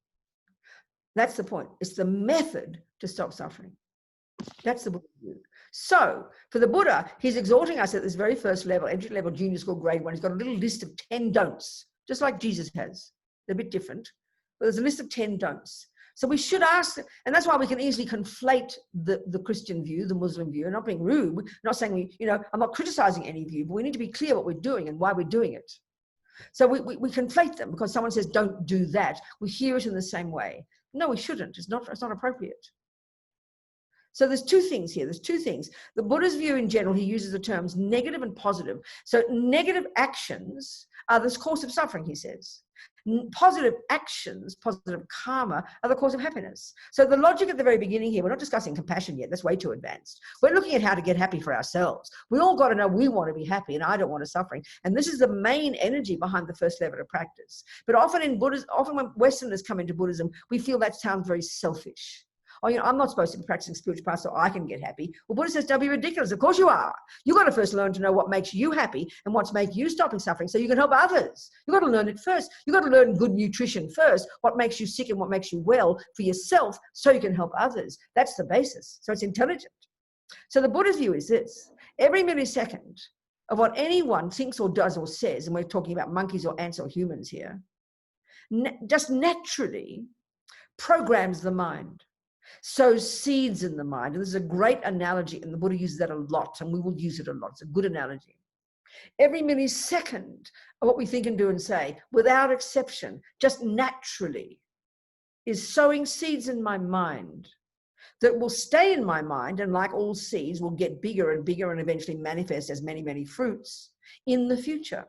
That's the point. It's the method to stop suffering. That's the Buddha's view. So for the Buddha, he's exhorting us at this very first level, entry level, junior school, grade 1. He's got a little list of 10 don'ts, just like Jesus has. They're a bit different, but there's a list of 10 don'ts. So we should ask, and that's why we can easily conflate the Christian view, the Muslim view. I'm not being rude, not saying I'm not criticizing any view, but we need to be clear what we're doing and why we're doing it. So we conflate them because someone says, don't do that. We hear it in the same way. No, we shouldn't. It's not appropriate. So there's two things here. There's two things. The Buddha's view in general, he uses the terms negative and positive. So negative actions are the cause of suffering, he says. Positive actions, positive karma, are the cause of happiness. So the logic at the very beginning here, we're not discussing compassion yet. That's way too advanced. We're looking at how to get happy for ourselves. We all got to know we want to be happy and I don't want to suffering. And this is the main energy behind the first level of practice. But often when Westerners come into Buddhism, we feel that sounds very selfish. Oh, I'm not supposed to be practicing spiritual path so I can get happy. Well, Buddha says, don't be ridiculous. Of course you are. You've got to first learn to know what makes you happy and what's making you stopping suffering so you can help others. You've got to learn it first. You've got to learn good nutrition first, what makes you sick and what makes you well for yourself so you can help others. That's the basis. So it's intelligent. So the Buddha's view is this. Every millisecond of what anyone thinks or does or says, and we're talking about monkeys or ants or humans here, just naturally programs the mind, sows seeds in the mind. And this is a great analogy, and the Buddha uses that a lot, and we will use it a lot. It's a good analogy. Every millisecond of what we think and do and say, without exception, just naturally, is sowing seeds in my mind that will stay in my mind, and like all seeds, will get bigger and bigger and eventually manifest as many, many fruits in the future.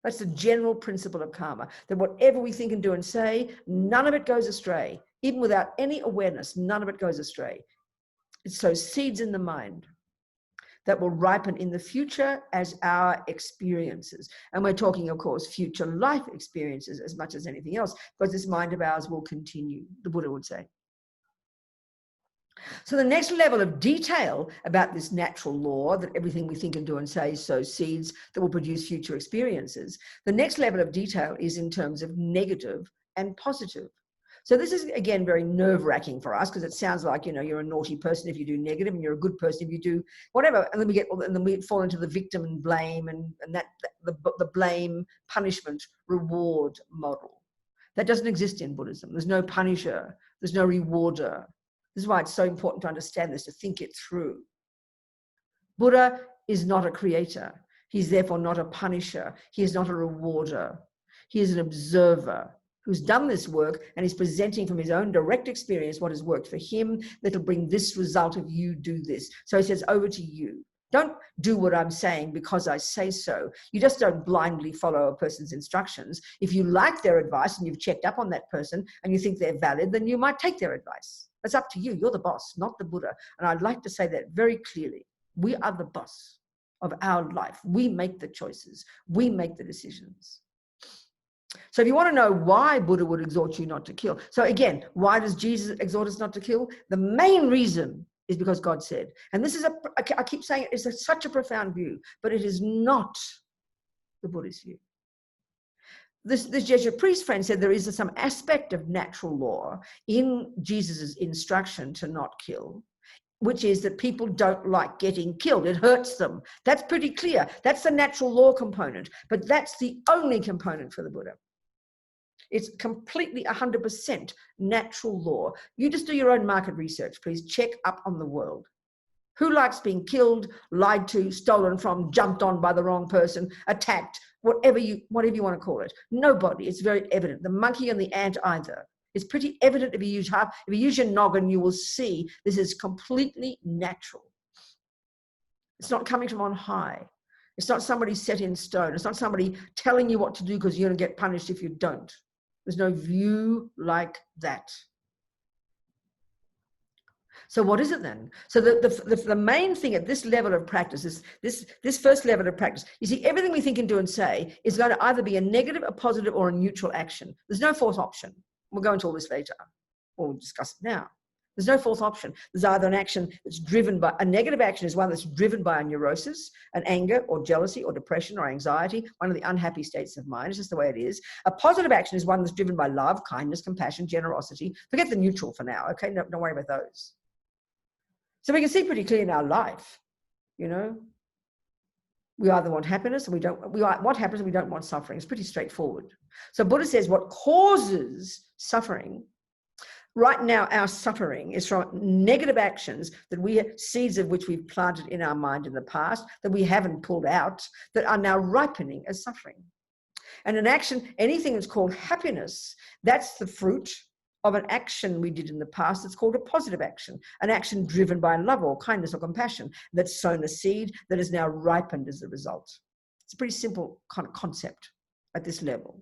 That's the general principle of karma, that whatever we think and do and say, none of it goes astray. Even without any awareness, none of it goes astray. It sows seeds in the mind that will ripen in the future as our experiences. And we're talking, of course, future life experiences as much as anything else, because this mind of ours will continue, the Buddha would say. So the next level of detail about this natural law, that everything we think and do and say sows seeds that will produce future experiences, the next level of detail is in terms of negative and positive. So this is, again, very nerve-wracking for us, because it sounds like, you know, you're a naughty person if you do negative, and you're a good person if you do whatever. And then we fall into the victim and blame, and the blame, punishment, reward model. That doesn't exist in Buddhism. There's no punisher. There's no rewarder. This is why it's so important to understand this, to think it through. Buddha is not a creator. He's therefore not a punisher. He is not a rewarder. He is an observer who's done this work, and is presenting from his own direct experience what has worked for him, that'll bring this result if you do this. So he says, over to you. Don't do what I'm saying because I say so. You just don't blindly follow a person's instructions. If you like their advice and you've checked up on that person and you think they're valid, then you might take their advice. It's up to you. You're the boss, not the Buddha. And I'd like to say that very clearly. We are the boss of our life. We make the choices. We make the decisions. So if you want to know why Buddha would exhort you not to kill. So again, why does Jesus exhort us not to kill? The main reason is because God said. And this is I keep saying it's such a profound view, but it is not the Buddhist view. This Jesuit priest friend said there is some aspect of natural law in Jesus's instruction to not kill, which is that people don't like getting killed. It hurts them. That's pretty clear. That's the natural law component, but that's the only component for the Buddha. It's completely 100% natural law. You just do your own market research, please. Check up on the world. Who likes being killed, lied to, stolen from, jumped on by the wrong person, attacked, whatever you want to call it? Nobody. It's very evident. The monkey and the ant either. It's pretty evident if you use your noggin, you will see this is completely natural. It's not coming from on high. It's not somebody set in stone. It's not somebody telling you what to do because you're going to get punished if you don't. There's no view like that. So what is it then? So the main thing at this level of practice is this first level of practice. You see, everything we think and do and say is going to either be a negative, a positive, or a neutral action. There's no fourth option. We'll go into all this later, or we'll discuss it now. There's no fourth option. There's either an action that's driven by, a negative action is one that's driven by a neurosis, an anger or jealousy or depression or anxiety, one of the unhappy states of mind. It's just the way it is. A positive action is one that's driven by love, kindness, compassion, generosity. Forget the neutral for now, okay? No, don't worry about those. So we can see pretty clear in our life, you know, we either want happiness and we want happiness and we don't want suffering. It's pretty straightforward. So Buddha says what causes suffering, right now our suffering is from negative actions that seeds of which we've planted in our mind in the past, that we haven't pulled out, that are now ripening as suffering. And an action, anything that's called happiness, that's the fruit of an action we did in the past that's called a positive action, an action driven by love or kindness or compassion that's sown a seed that is now ripened as a result. It's a pretty simple kind of concept at this level.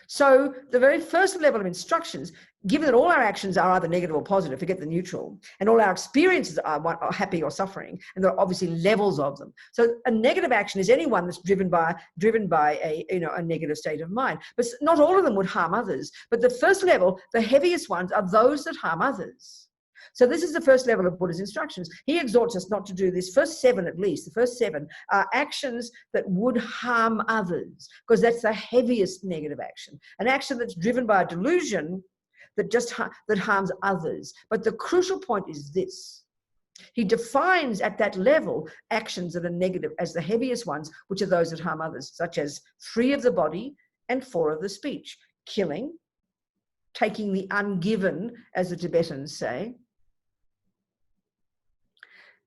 So the very first level of instructions, given that all our actions are either negative or positive, forget the neutral, and all our experiences are happy or suffering, and there are obviously levels of them. So a negative action is anyone that's driven by a negative state of mind. But not all of them would harm others. But the first level, the heaviest ones, are those that harm others. So this is the first level of Buddha's instructions. He exhorts us not to do this. First seven, at least, the first seven are actions that would harm others, because that's the heaviest negative action. An action that's driven by a delusion that harms others. But the crucial point is this. He defines at that level actions that are negative as the heaviest ones, which are those that harm others, such as 3 of the body and 4 of the speech: killing, taking the ungiven, as the Tibetans say,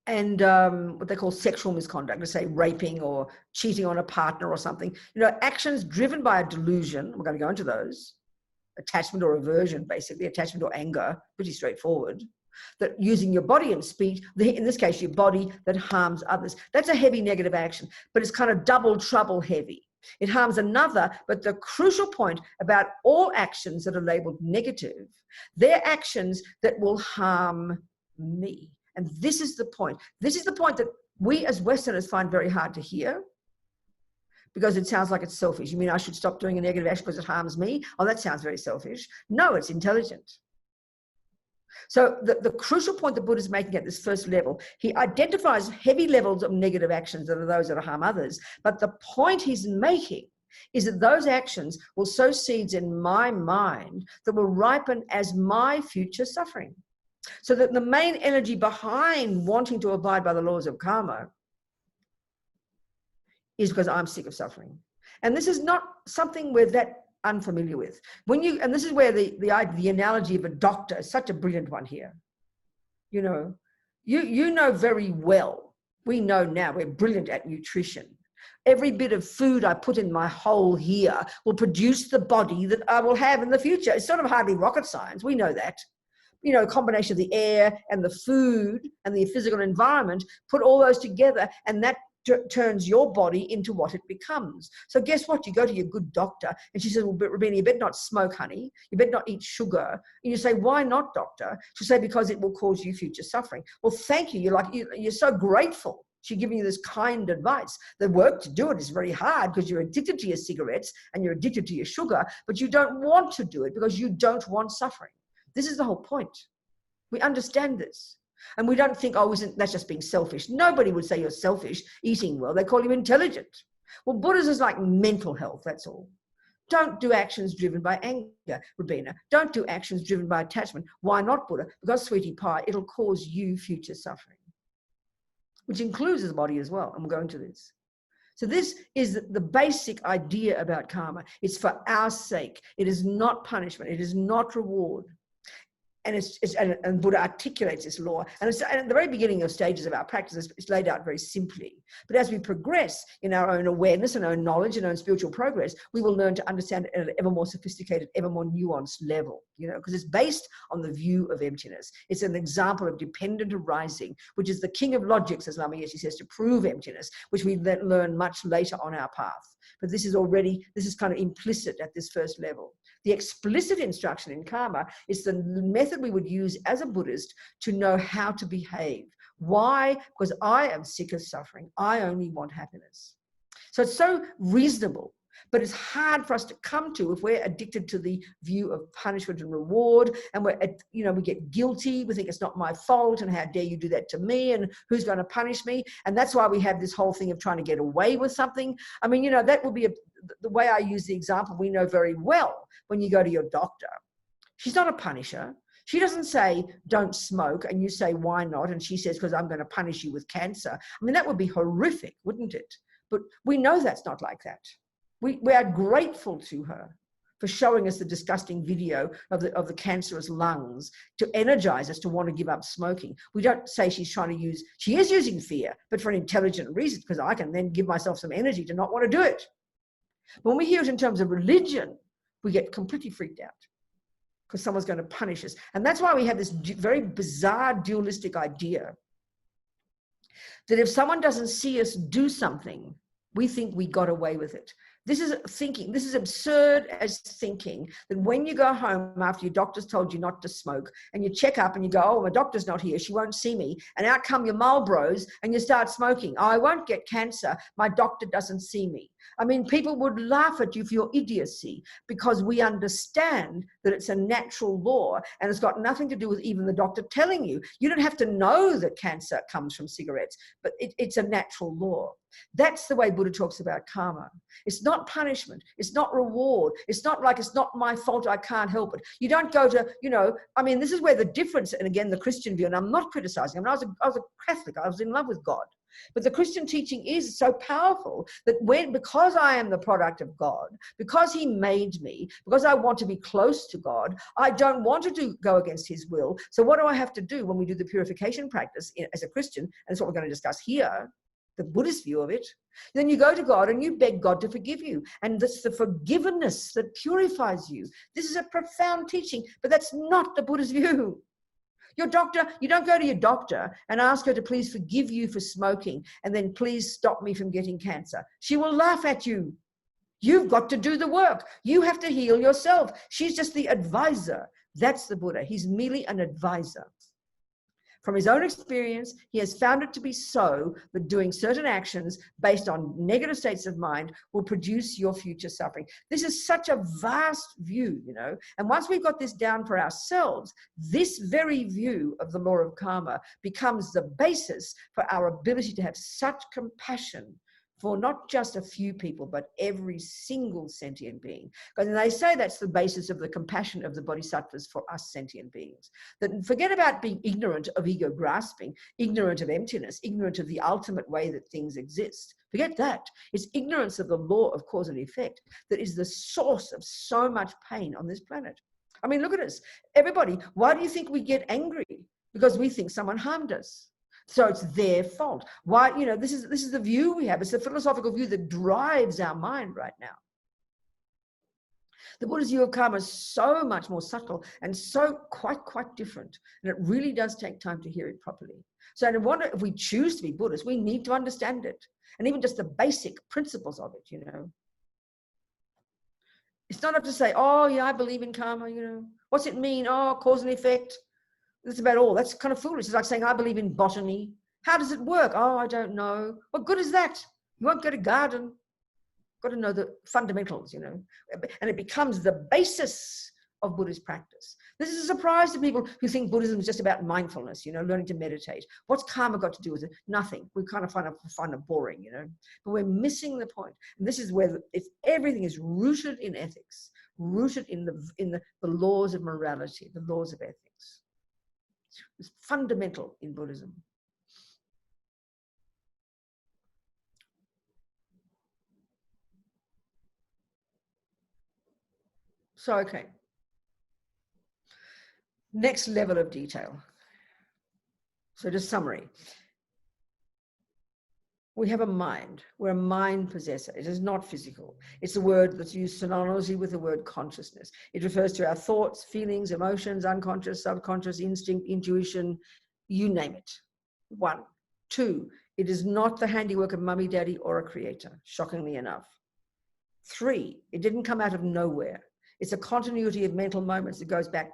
and what they call sexual misconduct, let's say raping or cheating on a partner or something. You know, actions driven by a delusion, we're going to go into those, attachment or aversion, basically, attachment or anger, pretty straightforward, that using your body and speech, in this case, your body, that harms others. That's a heavy negative action, but it's kind of double trouble heavy. It harms another, but the crucial point about all actions that are labeled negative, they're actions that will harm me. And this is the point. This is the point that we as Westerners find very hard to hear, because it sounds like it's selfish. You mean I should stop doing a negative action because it harms me? Oh, that sounds very selfish. No, it's intelligent. So the crucial point that Buddha is making at this first level, he identifies heavy levels of negative actions that are those that harm others. But the point he's making is that those actions will sow seeds in my mind that will ripen as my future suffering. So that the main energy behind wanting to abide by the laws of karma is because I'm sick of suffering. And this is not something we're that unfamiliar with. And this is where the analogy of a doctor is such a brilliant one here. You know, you know very well, we know now, we're brilliant at nutrition. Every bit of food I put in my hole here will produce the body that I will have in the future. It's sort of hardly rocket science. We know that. You know, a combination of the air and the food and the physical environment, put all those together, and that turns your body into what it becomes. So guess what? You go to your good doctor and she says, well, Robina, you better not smoke, honey. You better not eat sugar. And you say, why not, doctor? She'll say, because it will cause you future suffering. Well, thank you. You're so grateful. She's giving you this kind advice. The work to do it is very hard because you're addicted to your cigarettes and you're addicted to your sugar, but you don't want to do it because you don't want suffering. This is the whole point. We understand this. And we don't think, oh, that's just being selfish. Nobody would say you're selfish eating well. They call you intelligent. Well, Buddhism is like mental health, that's all. Don't do actions driven by anger, Robina. Don't do actions driven by attachment. Why not, Buddha? Because, sweetie pie, it'll cause you future suffering, which includes the body as well. And we'll go into this. So this is the basic idea about karma. It's for our sake. It is not punishment. It is not reward. And Buddha articulates this law. And at the very beginning of stages of our practice, it's laid out very simply. But as we progress in our own awareness and own knowledge and own spiritual progress, we will learn to understand it at an ever more sophisticated, ever more nuanced level, you know, because it's based on the view of emptiness. It's an example of dependent arising, which is the king of logics, as Lama Yeshe says, to prove emptiness, which we then learn much later on our path. But this is kind of implicit at this first level. The explicit instruction in karma is the method we would use as a Buddhist to know how to behave. Why? Because I am sick of suffering. I only want happiness. So it's so reasonable, but it's hard for us to come to if we're addicted to the view of punishment and reward, and we get guilty. We think it's not my fault, and how dare you do that to me, and who's going to punish me? And that's why we have this whole thing of trying to get away with something. I mean, you know, that would be the way I use the example we know very well. When you go to your doctor, she's not a punisher. She doesn't say, don't smoke, and you say, why not? And she says, because I'm going to punish you with cancer. I mean, that would be horrific, wouldn't it? But we know that's not like that. We are grateful to her for showing us the disgusting video of the cancerous lungs to energize us to want to give up smoking. We don't say she is using fear, but for an intelligent reason, because I can then give myself some energy to not want to do it. When we hear it in terms of religion, we get completely freaked out because someone's going to punish us. And that's why we have this very bizarre dualistic idea that if someone doesn't see us do something, we think we got away with it. This is absurd as thinking that when you go home after your doctor's told you not to smoke and you check up and you go, oh, my doctor's not here, she won't see me. And out come your Marlboros and you start smoking. Oh, I won't get cancer. My doctor doesn't see me. I mean, people would laugh at you for your idiocy because we understand that it's a natural law and it's got nothing to do with even the doctor telling you. You don't have to know that cancer comes from cigarettes, but it's a natural law. That's the way Buddha talks about karma. It's not punishment. It's not reward. It's not like it's not my fault, I can't help it. You don't go to, this is where the difference, and again, the Christian view, and I'm not criticizing. I was a Catholic. I was in love with God. But the Christian teaching is so powerful that because I am the product of God, because he made me, because I want to be close to God, I don't want to go against his will. So what do I have to do when we do the purification practice as a Christian? And that's what we're going to discuss here, the Buddhist view of it. Then you go to God and you beg God to forgive you. And that's the forgiveness that purifies you. This is a profound teaching, but that's not the Buddhist view. Your doctor, you don't go to your doctor and ask her to please forgive you for smoking and then please stop me from getting cancer. She will laugh at you. You've got to do the work. You have to heal yourself. She's just the advisor. That's the Buddha. He's merely an advisor. From his own experience, he has found it to be so that doing certain actions based on negative states of mind will produce your future suffering. This is such a vast view, you know, and once we've got this down for ourselves, this very view of the law of karma becomes the basis for our ability to have such compassion for not just a few people, but every single sentient being. Because they say that's the basis of the compassion of the bodhisattvas for us sentient beings. That forget about being ignorant of ego grasping, ignorant of emptiness, ignorant of the ultimate way that things exist. Forget that. It's ignorance of the law of cause and effect that is the source of so much pain on this planet. I mean, look at us. Everybody, why do you think we get angry? Because we think someone harmed us. So it's their fault. Why, you know, this is the view we have. It's the philosophical view that drives our mind right now. The Buddha's view of karma is so much more subtle and so quite different. And it really does take time to hear it properly. So if we choose to be Buddhists, we need to understand it. And even just the basic principles of it, you know. It's not enough to say, oh, yeah, I believe in karma, you know. What's it mean? Oh, cause and effect. That's about all. That's kind of foolish. It's like saying, I believe in botany. How does it work? Oh, I don't know. What good is that? You won't get a garden. Got to know the fundamentals, you know. And it becomes the basis of Buddhist practice. This is a surprise to people who think Buddhism is just about mindfulness, you know, learning to meditate. What's karma got to do with it? Nothing. We kind of find it boring, you know. But we're missing the point. And this is where everything is rooted in ethics, rooted in the laws of morality, the laws of ethics. It's fundamental in Buddhism. So, okay. Next level of detail. So just summary. We have a mind. We're a mind possessor. It is not physical. It's a word that's used synonymously with the word consciousness. It refers to our thoughts, feelings, emotions, unconscious, subconscious, instinct, intuition, you name it. 1. 2, it is not the handiwork of mummy, daddy, or a creator, shockingly enough. 3, it didn't come out of nowhere. It's a continuity of mental moments that goes back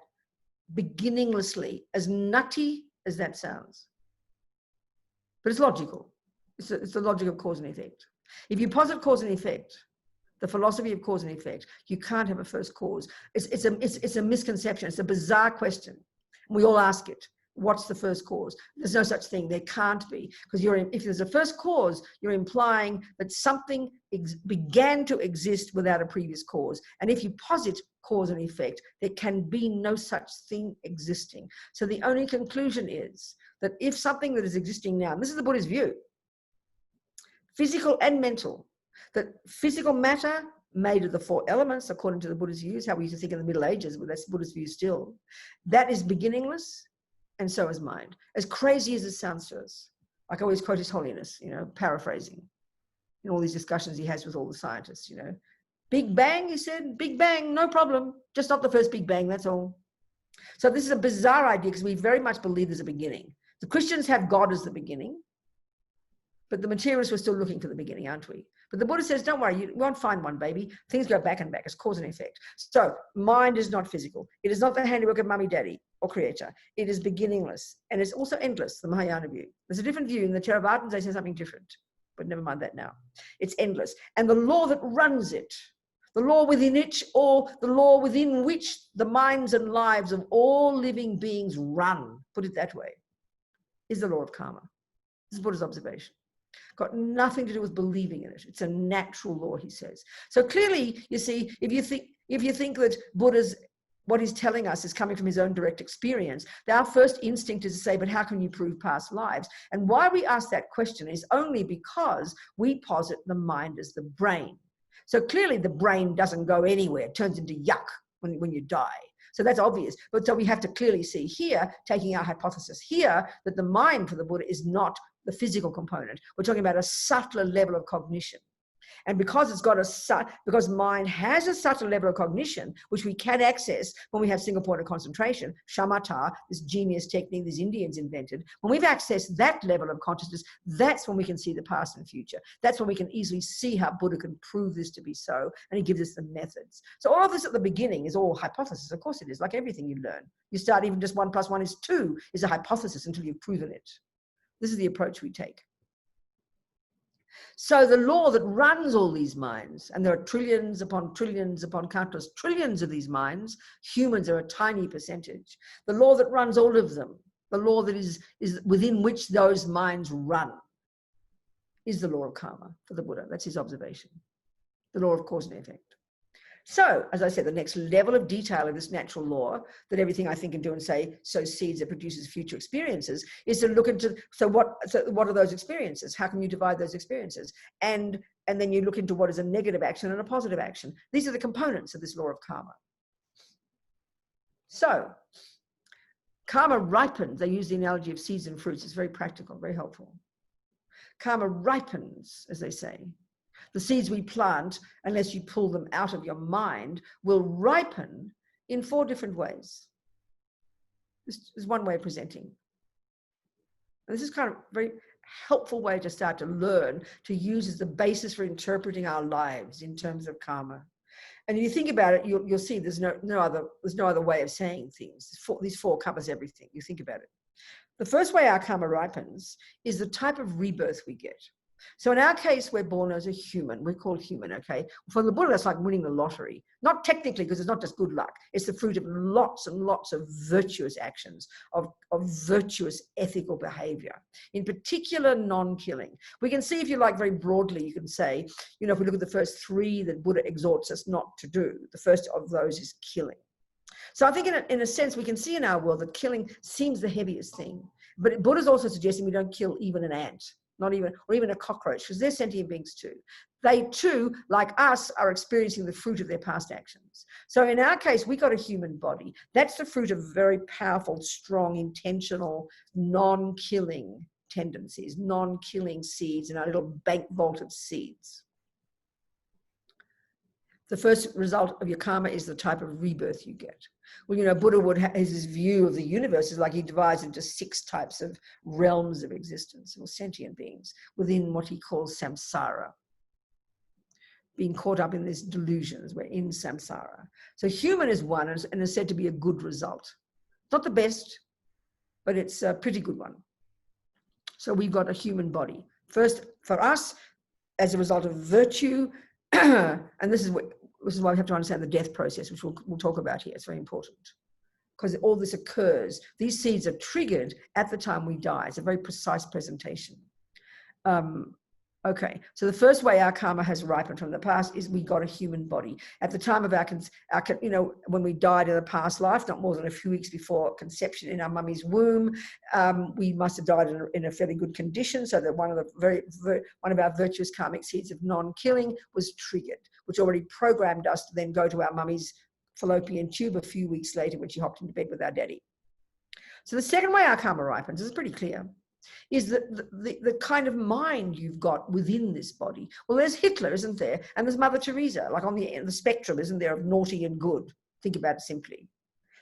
beginninglessly, as nutty as that sounds. But it's logical. It's the logic of cause and effect. If you posit cause and effect, the philosophy of cause and effect, you can't have a first cause. It's a misconception. It's a bizarre question. We all ask it. What's the first cause? There's no such thing. There can't be. Because if there's a first cause, you're implying that something began to exist without a previous cause. And if you posit cause and effect, there can be no such thing existing. So the only conclusion is that if something that is existing now, and this is the Buddhist view, physical and mental, that physical matter made of the 4 elements, according to the Buddhist views, how we used to think in the Middle Ages, but that's Buddhist view still, that is beginningless, and so is mind. As crazy as it sounds to us. I can always quote His Holiness, you know, paraphrasing in all these discussions he has with all the scientists, you know. Big Bang, he said, Big Bang, no problem. Just not the first Big Bang, that's all. So this is a bizarre idea because we very much believe there's a beginning. The Christians have God as the beginning, but the materialists were still looking for the beginning, aren't we? But the Buddha says, don't worry, you won't find one, baby. Things go back and back. It's cause and effect. So mind is not physical. It is not the handiwork of mummy, daddy, or creator. It is beginningless. And it's also endless, the Mahayana view. There's a different view. In the Theravadins, they say something different. But never mind that now. It's endless. And the law that runs it, the law within it, or the law within which the minds and lives of all living beings run, put it that way, is the law of karma. This is Buddha's observation. Got nothing to do with believing in it. It's a natural law, he says. So clearly, you see, if you think that Buddha's what he's telling us is coming from his own direct experience. Our first instinct is to say, but how can you prove past lives? And why we ask that question is only because we posit the mind as the brain. So clearly the brain doesn't go anywhere. It turns into yuck when you die. So that's obvious. But so we have to clearly see here, taking our hypothesis here, that the mind for the Buddha is not the physical component. We're talking about a subtler level of cognition. And because because mind has a subtle level of cognition, which we can access when we have single point of concentration, shamatha, this genius technique these Indians invented, when we've accessed that level of consciousness, that's when we can see the past and future. That's when we can easily see how Buddha can prove this to be so, and he gives us the methods. So all of this at the beginning is all hypothesis. Of course it is, like everything you learn. You start even just 1 + 1 is 2 is a hypothesis until you've proven it. This is the approach we take. So the law that runs all these minds, and there are trillions upon countless trillions of these minds, humans are a tiny percentage. The law that runs all of them, the law that is within which those minds run, is the law of karma for the Buddha. That's his observation. The law of cause and effect. So, as I said, the next level of detail of this natural law that everything I think and do and say sows seeds that produces future experiences is to look into, so what are those experiences? How can you divide those experiences? And then you look into what is a negative action and a positive action. These are the components of this law of karma. So, karma ripens. They use the analogy of seeds and fruits. It's very practical, very helpful. Karma ripens, as they say. The seeds we plant, unless you pull them out of your mind, will ripen in 4 different ways. This is one way of presenting. And this is kind of a very helpful way to start to learn to use as the basis for interpreting our lives in terms of karma. And if you think about it, you'll see there's no other way of saying things. These 4 covers everything. You think about it. The first way our karma ripens is the type of rebirth we get. So in our case, we're born as a human. We're called human, okay? For the Buddha, that's like winning the lottery. Not technically, because it's not just good luck. It's the fruit of lots and lots of virtuous actions, of virtuous ethical behavior. In particular, non-killing. We can see, if you like, very broadly, you can say, you know, if we look at the first 3 that Buddha exhorts us not to do, the first of those is killing. So I think in a sense, we can see in our world that killing seems the heaviest thing. But Buddha's also suggesting we don't kill even an ant. Or even a cockroach, because they're sentient beings too. They too, like us, are experiencing the fruit of their past actions. So in our case, we got a human body. That's the fruit of very powerful, strong, intentional, non-killing tendencies, non-killing seeds in our little bank vault of seeds. The first result of your karma is the type of rebirth you get. Well, you know, Buddha has his view of the universe is like he divides into 6 types of realms of existence, or sentient beings, within what he calls samsara. Being caught up in these delusions, we're in samsara. So human is one and is said to be a good result. Not the best, but it's a pretty good one. So we've got a human body. First, for us, as a result of virtue, and this is why we have to understand the death process, which we'll talk about here. It's very important because all this occurs. These seeds are triggered at the time we die. It's a very precise presentation. Okay, so the first way our karma has ripened from the past is we got a human body. At the time of our you know, when we died in a past life, not more than a few weeks before conception in our mummy's womb, we must have died in a fairly good condition, so that one of our virtuous karmic seeds of non-killing was triggered, which already programmed us to then go to our mummy's fallopian tube a few weeks later when she hopped into bed with our daddy. So the second way our karma ripens is pretty clear. Is the kind of mind you've got within this body. Well, there's Hitler, isn't there? And there's Mother Teresa, like on the spectrum, isn't there, of naughty and good? Think about it simply.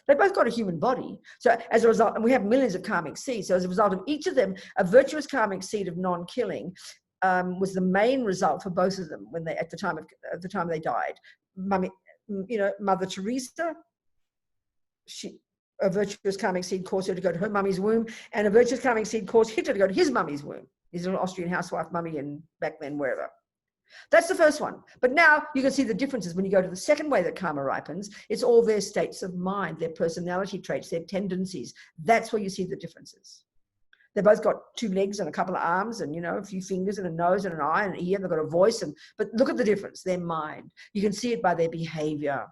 They both got a human body. So as a result, and we have millions of karmic seeds, so as a result of each of them, a virtuous karmic seed of non-killing was the main result for both of them when at the time they died. Mother Teresa, a virtuous karmic seed caused her to go to her mummy's womb, and a virtuous karmic seed caused Hitler to go to his mummy's womb, his little Austrian housewife mummy, and back then wherever. That's the first one. But now you can see the differences when you go to the second way that karma ripens. It's all their states of mind, their personality traits, their tendencies. That's where you see the differences. They both got 2 legs and a couple of arms and, you know, a few fingers and a nose and an eye and an ear, and they've got a voice. But look at the difference, their mind. You can see it by their behavior.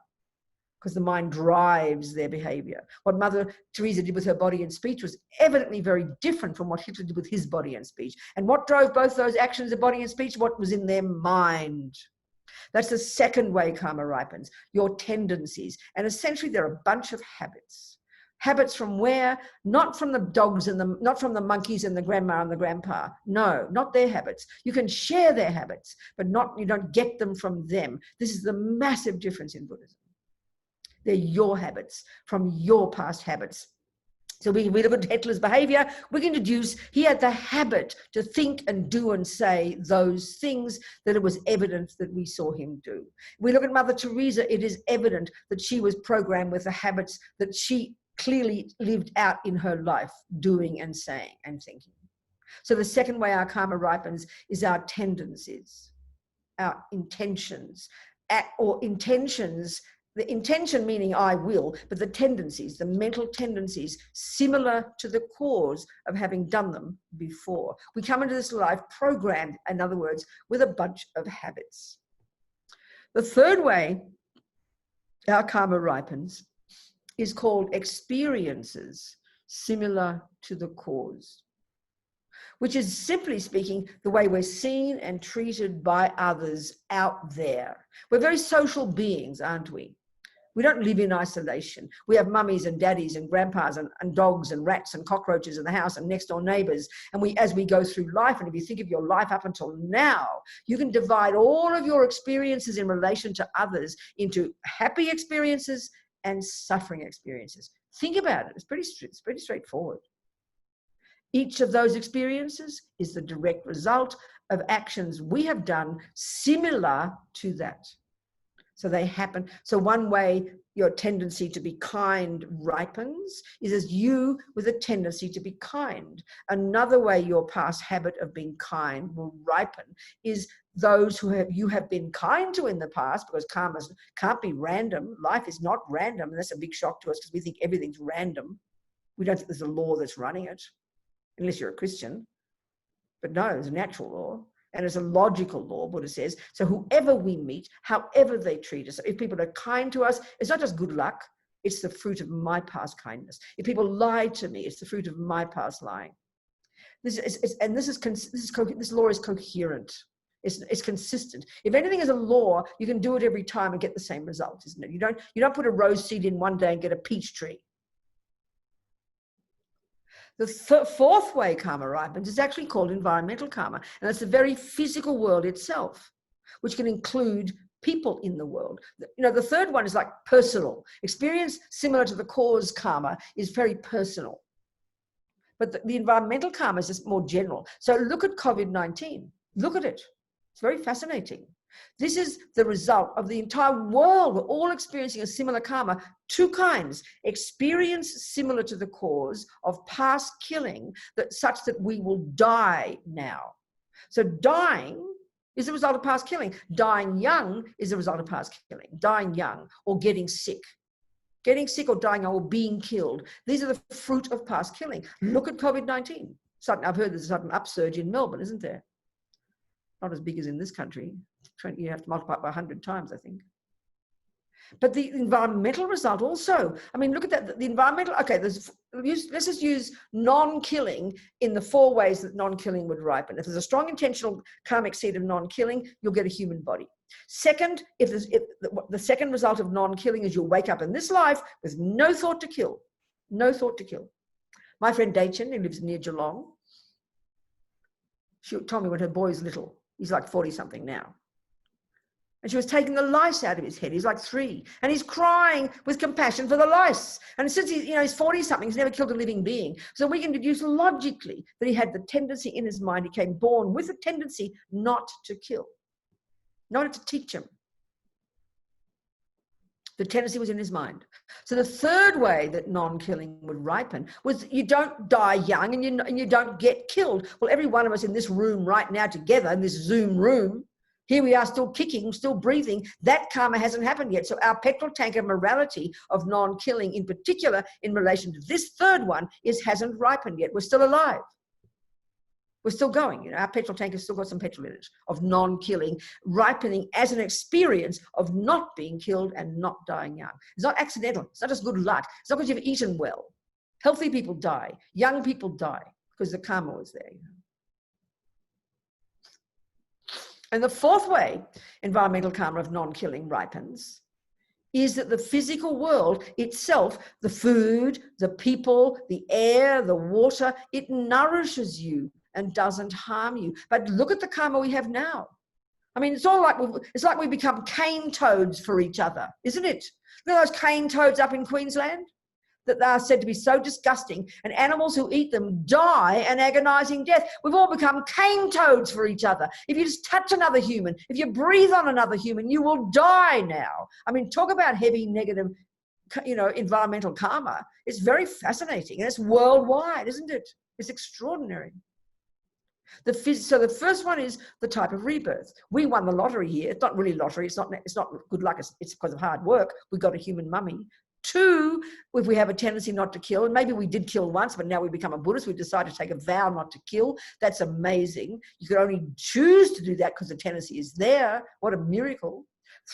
because the mind drives their behavior. What Mother Teresa did with her body and speech was evidently very different from what Hitler did with his body and speech. And what drove both those actions of body and speech? What was in their mind. That's the second way karma ripens, your tendencies. And essentially they're a bunch of habits. Habits from where? Not from the dogs and not from the monkeys and the grandma and the grandpa. No, not their habits. You can share their habits, but you don't get them from them. This is the massive difference in Buddhism. They're your habits from your past habits. So we look at Hitler's behavior, we can deduce he had the habit to think and do and say those things that it was evident that we saw him do. We look at Mother Teresa, it is evident that she was programmed with the habits that she clearly lived out in her life, doing and saying and thinking. So the second way our karma ripens is our tendencies, our intentions, the intention meaning I will, but the tendencies, the mental tendencies similar to the cause of having done them before. We come into this life programmed, in other words, with a bunch of habits. The third way our karma ripens is called experiences similar to the cause, which is simply speaking the way we're seen and treated by others out there. We're very social beings, aren't we? We don't live in isolation. We have mummies and daddies and grandpas and dogs and rats and cockroaches in the house and next door neighbors. And as we go through life, and if you think of your life up until now, you can divide all of your experiences in relation to others into happy experiences and suffering experiences. Think about it. It's pretty straightforward. Each of those experiences is the direct result of actions we have done similar to that. So they happen. So one way your tendency to be kind ripens is as you with a tendency to be kind. Another way your past habit of being kind will ripen is those who you have been kind to in the past, because karma can't be random. Life is not random. And that's a big shock to us because we think everything's random. We don't think there's a law that's running it, unless you're a Christian. But no, there's a natural law. And it's a logical law, Buddha says. So whoever we meet, however they treat us, if people are kind to us, it's not just good luck, it's the fruit of my past kindness. If people lie to me, it's the fruit of my past lying. This law is coherent. It's consistent. If anything is a law, you can do it every time and get the same result, isn't it? You don't put a rose seed in one day and get a peach tree. The fourth way karma ripens is actually called environmental karma. And that's the very physical world itself, which can include people in the world. You know, the third one is like personal. Experience similar to the cause karma is very personal. But the environmental karma is just more general. So look at COVID-19. Look at it. It's very fascinating. This is the result of the entire world. We're all experiencing a similar karma. Two kinds. Experience similar to the cause of past killing, such that we will die now. So dying is a result of past killing. Dying young is a result of past killing. Dying young or getting sick. Getting sick or dying young or being killed. These are the fruit of past killing. Look at COVID-19. I've heard there's a sudden upsurge in Melbourne, isn't there? Not as big as in this country. You have to multiply it by 100 times, I think. But the environmental result also, I mean, look at that. The environmental, okay, let's just use non-killing in the four ways that non-killing would ripen. If there's a strong intentional karmic seed of non-killing, you'll get a human body. Second, if the second result of non-killing is you'll wake up in this life with no thought to kill. No thought to kill. My friend Dachin, who lives near Geelong, she told me when her boy was little, he's like 40-something now. And she was taking the lice out of his head. He's like 3. And he's crying with compassion for the lice. And since he's 40-something, he's never killed a living being. So we can deduce logically that he had the tendency in his mind. He came born with a tendency not to kill, not to teach him. The tendency was in his mind. So the third way that non-killing would ripen was you don't die young and you don't get killed. Well, every one of us in this room right now together, in this Zoom room, here we are still kicking, still breathing. That karma hasn't happened yet. So our petrol tanker morality of non-killing, in particular in relation to this third one, hasn't ripened yet. We're still alive. We're still going. You know, our petrol tank has still got some petrol in it of non-killing, ripening as an experience of not being killed and not dying young. It's not accidental. It's not just good luck. It's not because you've eaten well. Healthy people die. Young people die because the karma was there. You know? And the fourth way environmental karma of non-killing ripens is that the physical world itself, the food, the people, the air, the water, it nourishes you and doesn't harm you. But look at the karma we have now. I mean, it's like we become cane toads for each other, isn't it? Look at those cane toads up in Queensland that they are said to be so disgusting, and animals who eat them die an agonizing death. We've all become cane toads for each other. If you just touch another human, if you breathe on another human, you will die now. I mean, talk about heavy negative, you know, environmental karma. It's very fascinating, and it's worldwide, isn't it? It's extraordinary. So the first one is the type of rebirth. We won the lottery here. It's not really lottery. It's not good luck. It's because of hard work. We got a human mummy. 2, if we have a tendency not to kill, and maybe we did kill once, but now we become a Buddhist, we decide to take a vow not to kill. That's amazing. You could only choose to do that because the tendency is there. What a miracle.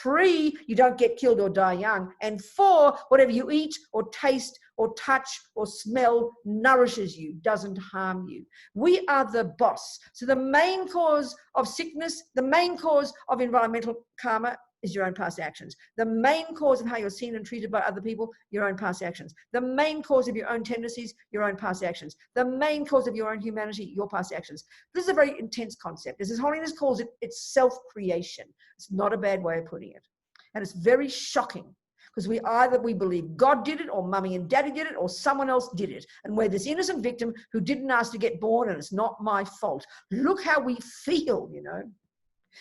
3, you don't get killed or die young. And 4, whatever you eat or taste or touch or smell nourishes you, doesn't harm you. We are the boss. So the main cause of sickness, the main cause of environmental karma is your own past actions. The main cause of how you're seen and treated by other people, your own past actions. The main cause of your own tendencies, your own past actions. The main cause of your own humanity, your past actions. This is a very intense concept. As His Holiness calls it, it's self-creation. It's not a bad way of putting it. And it's very shocking because we believe God did it, or mummy and daddy did it, or someone else did it. And we're this innocent victim who didn't ask to get born, and it's not my fault. Look how we feel, you know.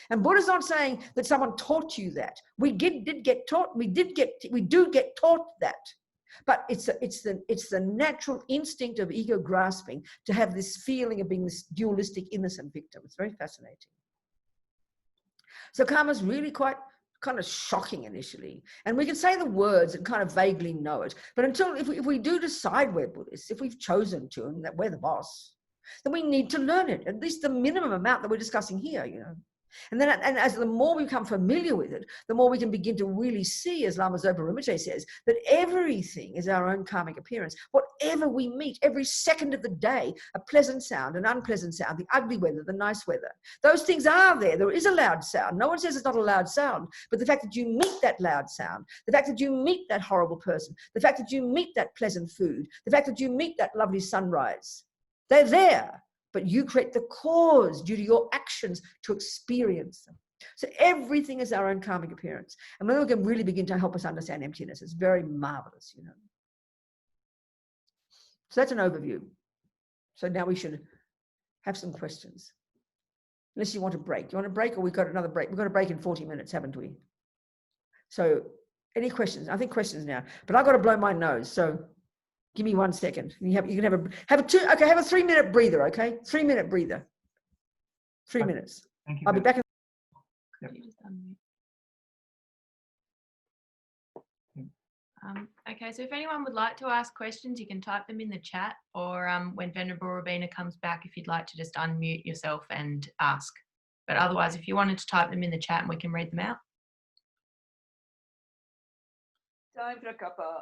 And Buddha's not saying that someone taught you that. We do get taught that. But it's the natural instinct of ego grasping to have this feeling of being this dualistic innocent victim. It's very fascinating. So karma's really quite kind of shocking initially. And we can say the words and kind of vaguely know it. But if we do decide we're Buddhists, if we've chosen to, and that we're the boss, then we need to learn it, at least the minimum amount that we're discussing here, you know. And as the more we become familiar with it, the more we can begin to really see, as Lama Zopa Rinpoche says, that everything is our own karmic appearance. Whatever we meet, every second of the day, a pleasant sound, an unpleasant sound, the ugly weather, the nice weather, those things are there. There is a loud sound. No one says it's not a loud sound. But the fact that you meet that loud sound, the fact that you meet that horrible person, the fact that you meet that pleasant food, the fact that you meet that lovely sunrise, they're there. But you create the cause due to your actions to experience them. So everything is our own karmic appearance. And then we can really begin to help us understand emptiness. It's very marvelous, you know. So that's an overview. So now we should have some questions. Unless you want a break. You want a break, or we've got another break? We've got a break in 40 minutes, haven't we? So any questions? I think questions now. But I've got to blow my nose, so give me 1 second. You can have a 3-minute breather, okay? 3-minute breather. 3 minutes. Thank you. I'll be back in. Yep. Okay, so if anyone would like to ask questions, you can type them in the chat, or when Venerable Robina comes back, if you'd like to just unmute yourself and ask. But otherwise, if you wanted to type them in the chat and we can read them out. Time for a cuppa.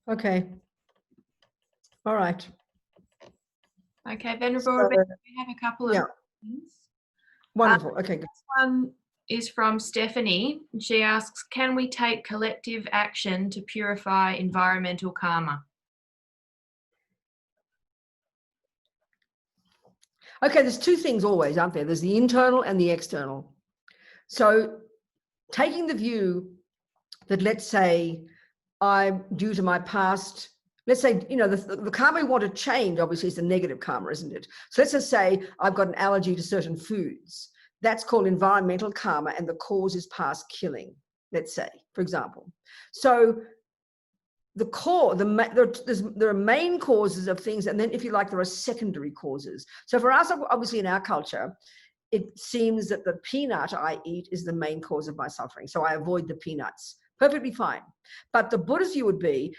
Okay. All right. Okay, Venerable So, Robina, we have a couple of yeah. questions. Wonderful. Okay, good. This one is from Stephanie. She asks, can we take collective action to purify environmental karma? Okay, there's two things always, aren't there? There's the internal and the external. So taking the view that, let's say, I'm due to my past, let's say, you know, the karma we want to change, obviously, is the negative karma, isn't it? So let's just say I've got an allergy to certain foods. That's called environmental karma, and the cause is past killing, let's say, for example. So the core, there are main causes of things, and then, if you like, there are secondary causes. So for us, obviously, in our culture, it seems that the peanut I eat is the main cause of my suffering. So I avoid the peanuts. Perfectly fine. But the Buddha's view would be,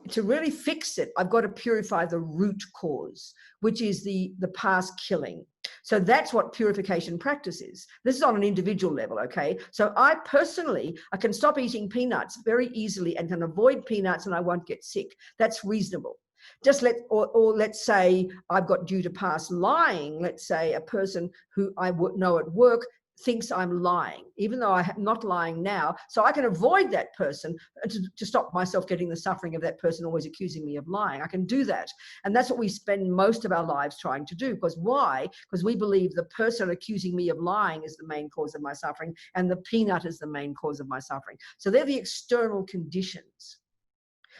to really fix it, I've got to purify the root cause, which is the past killing. So that's what purification practice is. This is on an individual level, okay? So I can stop eating peanuts very easily and can avoid peanuts, and I won't get sick. That's reasonable. Just let's say I've got due to past lying. Let's say a person who I know at work thinks I'm lying, even though I'm not lying now. So I can avoid that person to stop myself getting the suffering of that person always accusing me of lying. I can do that. And that's what we spend most of our lives trying to do. Because why? Because we believe the person accusing me of lying is the main cause of my suffering, and the peanut is the main cause of my suffering. So they're the external conditions.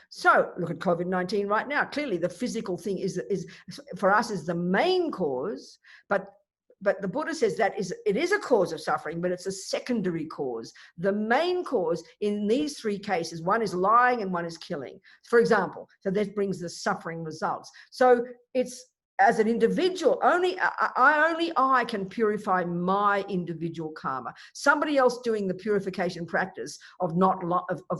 So look at COVID-19 right now. Clearly, the physical thing is for us is the main cause, but the Buddha says that it is a cause of suffering, but it's a secondary cause. The main cause in these three cases, one is lying and one is killing, for example. So that brings the suffering results. So it's, as an individual, only I can purify my individual karma. Somebody else doing the purification practice of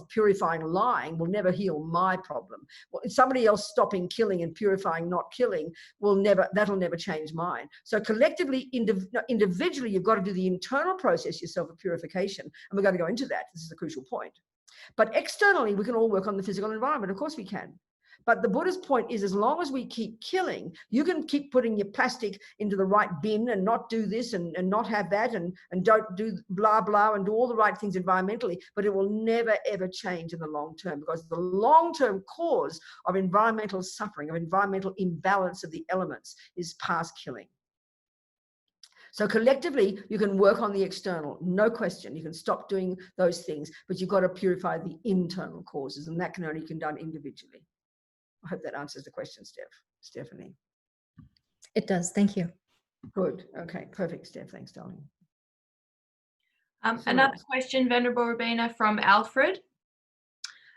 purifying lying will never heal my problem. Somebody else stopping killing and purifying not killing that'll never change mine. So collectively, individually, you've got to do the internal process yourself of purification, and we're going to go into that. This is the crucial point. But externally, we can all work on the physical environment. Of course we can. But the Buddha's point is, as long as we keep killing, you can keep putting your plastic into the right bin and not do this and not have that and don't do blah, blah, and do all the right things environmentally, but it will never, ever change in the long term, because the long-term cause of environmental suffering, of environmental imbalance of the elements, is past killing. So collectively, you can work on the external, no question. You can stop doing those things, but you've got to purify the internal causes, and that can only be done individually. I hope that answers the question, Stephanie. It does. Thank you. Good. Okay. Perfect, Steph. Thanks, darling. Another question, Venerable Robina, from Alfred.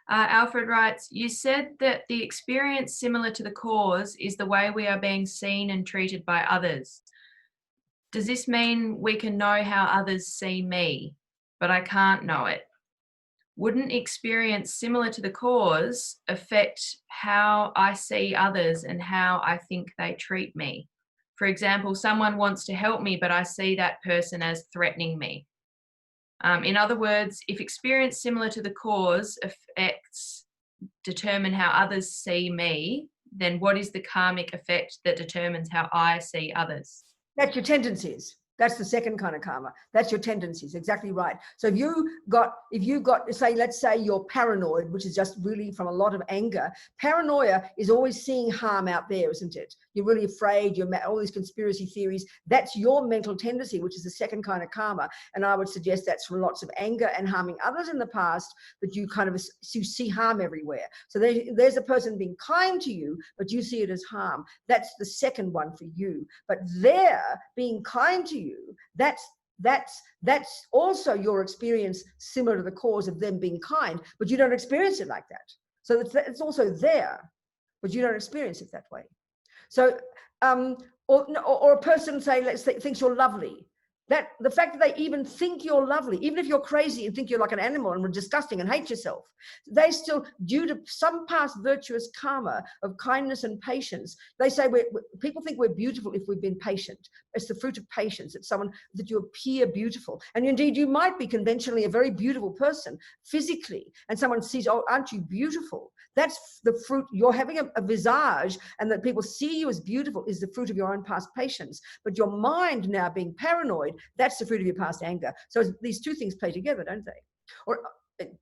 Alfred writes, you said that the experience similar to the cause is the way we are being seen and treated by others. Does this mean we can know how others see me, but I can't know it? Wouldn't experience similar to the cause affect how I see others and how I think they treat me? For example, someone wants to help me, but I see that person as threatening me. In other words, if experience similar to the cause affects determine how others see me, then what is the karmic effect that determines how I see others? That's your tendencies. That's the second kind of karma. That's your tendencies. Exactly right. So if you got, say, let's say you're paranoid, which is just really from a lot of anger. Paranoia is always seeing harm out there, isn't it? You're really afraid, all these conspiracy theories. That's your mental tendency, which is the second kind of karma. And I would suggest that's from lots of anger and harming others in the past, that you see harm everywhere. So there's a person being kind to you, but you see it as harm. That's the second one for you. But they're being kind to you, that's also your experience similar to the cause of them being kind, but you don't experience it like that. So it's also there, but you don't experience it that way. So or a person, say, let's say, thinks you're lovely. That the fact that they even think you're lovely, even if you're crazy and think you're like an animal and disgusting and hate yourself, they still, due to some past virtuous karma of kindness and patience, they say people think we're beautiful if we've been patient. It's the fruit of patience. It's someone that you appear beautiful. And indeed, you might be conventionally a very beautiful person physically, and someone sees, oh, aren't you beautiful? That's the fruit. You're having a visage, and that people see you as beautiful is the fruit of your own past patience. But your mind now being paranoid, that's the fruit of your past anger. So these two things play together, don't they? Or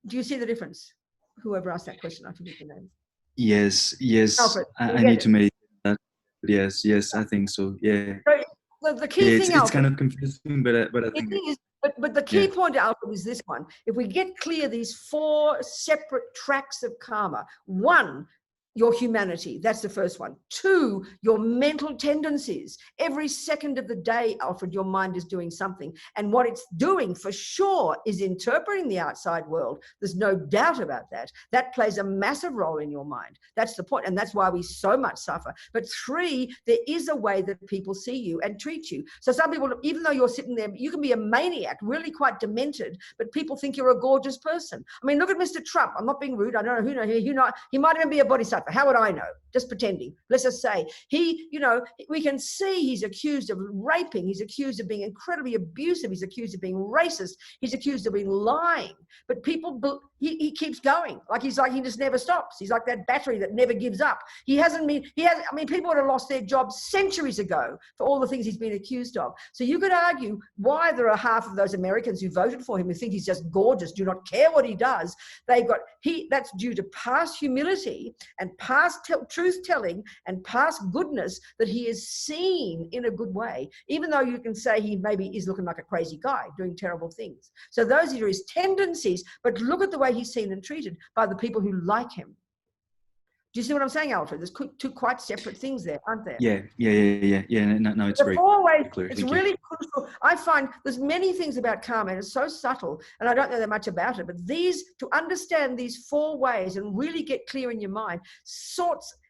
do you see the difference? Whoever asked that question, I forget the name. Yes. Alfred, I need to make that. Yes, I think so. Yeah. So the key thing, it's Alfred, kind of confusing, but I think it is. But the key point, Alfred, is this one. If we get clear these 4 separate tracks of karma, 1, your humanity, that's the first one. 2, your mental tendencies. Every second of the day, Alfred, your mind is doing something. And what it's doing for sure is interpreting the outside world. There's no doubt about that. That plays a massive role in your mind. That's the point. And that's why we so much suffer. But 3, there is a way that people see you and treat you. So some people, even though you're sitting there, you can be a maniac, really quite demented, but people think you're a gorgeous person. I mean, look at Mr. Trump. I'm not being rude. I don't know who, he might even be a bodhisattva. How would I know? Just pretending. Let's just say we can see he's accused of raping. He's accused of being incredibly abusive. He's accused of being racist. He's accused of being lying. But people, he keeps going. He just never stops. He's like that battery that never gives up. I mean, people would have lost their jobs centuries ago for all the things he's been accused of. So you could argue why there are half of those Americans who voted for him who think he's just gorgeous, do not care what he does. That's due to past humility and past truth-telling and past goodness that he is seen in a good way, even though you can say he maybe is looking like a crazy guy doing terrible things. So those are his tendencies, but look at the way he's seen and treated by the people who like him. Do you see what I'm saying, Alfred? There's 2 quite separate things there, aren't there? Yeah. No, it's the 4 ways, clear. it's really crucial. I find there's many things about karma, and it's so subtle, and I don't know that much about it, but to understand these 4 ways and really get clear in your mind,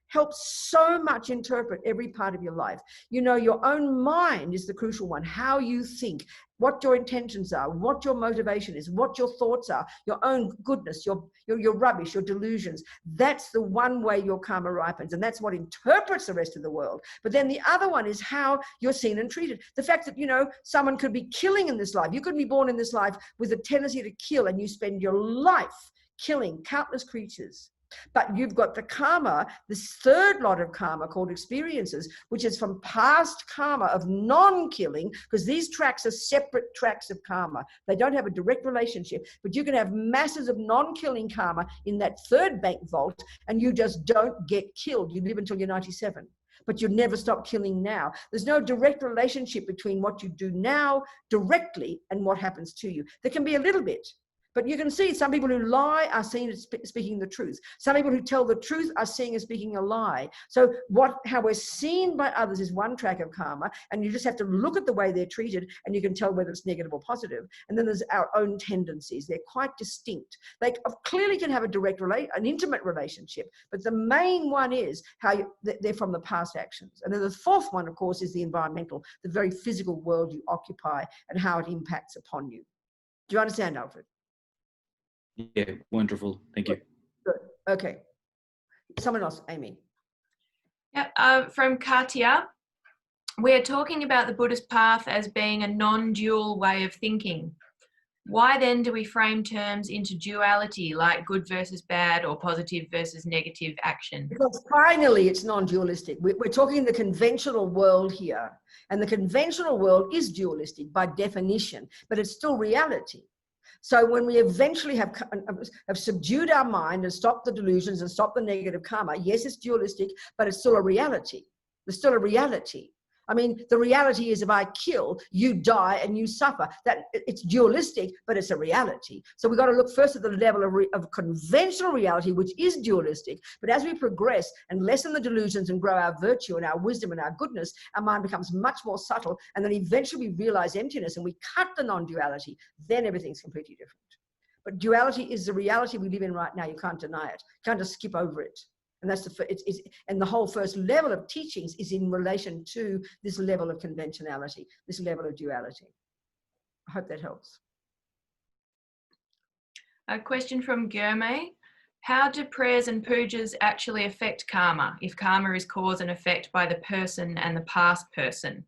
helps so much interpret every part of your life. Your own mind is the crucial one. How you think, what your intentions are, what your motivation is, what your thoughts are, your own goodness, your rubbish, your delusions. That's the one way your karma ripens, and that's what interprets the rest of the world. But then the other one is how you're seen and treated. The fact that, someone could be killing in this life. You could be born in this life with a tendency to kill, and you spend your life killing countless creatures. But you've got the karma, this 3rd lot of karma called experiences, which is from past karma of non-killing, because these tracks are separate tracks of karma. They don't have a direct relationship, but you can have masses of non-killing karma in that 3rd bank vault, and you just don't get killed. You live until you're 97. But you never stop killing now. There's no direct relationship between what you do now directly and what happens to you. There can be a little bit. But you can see some people who lie are seen as speaking the truth. Some people who tell the truth are seen as speaking a lie. So how we're seen by others is one track of karma, and you just have to look at the way they're treated, and you can tell whether it's negative or positive. And then there's our own tendencies. They're quite distinct. They clearly can have an intimate relationship, but the main one is how they're from the past actions. And then the 4th one, of course, is the environmental, the very physical world you occupy and how it impacts upon you. Do you understand, Alfred? Yeah, wonderful. Thank you. Good. Okay. Someone else, Amy. Yep. From Katya, we're talking about the Buddhist path as being a non-dual way of thinking. Why then do we frame terms into duality, like good versus bad or positive versus negative action? Because finally it's non-dualistic. We're talking the conventional world here, and the conventional world is dualistic by definition, but it's still reality. So when we eventually have subdued our mind and stopped the delusions and stopped the negative karma, yes, it's dualistic, but it's still a reality. There's still a reality. I mean, the reality is if I kill, you die and you suffer. That it's dualistic, but it's a reality. So we've got to look first at the level of conventional reality, which is dualistic. But as we progress and lessen the delusions and grow our virtue and our wisdom and our goodness, our mind becomes much more subtle. And then eventually we realize emptiness and we cut the non-duality. Then everything's completely different. But duality is the reality we live in right now. You can't deny it. You can't just skip over it. And that's and the whole first level of teachings is in relation to this level of conventionality, this level of duality. I hope that helps. A question from Gurme. How do prayers and pujas actually affect karma, if karma is cause and effect by the person and the past person?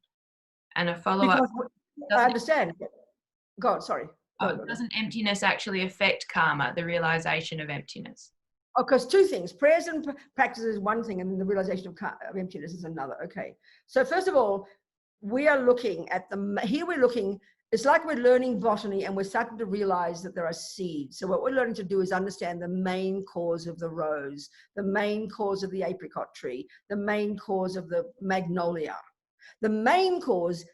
And a follow-up. Because I understand. God, sorry. Doesn't emptiness actually affect karma, the realization of emptiness? Oh, because two things, prayers and practice is one thing, and then the realization of emptiness is another. Okay. So first of all, we are looking at it's like we're learning botany and we're starting to realize that there are seeds. So what we're learning to do is understand the main cause of the rose, the main cause of the apricot tree, the main cause of the magnolia. The main cause,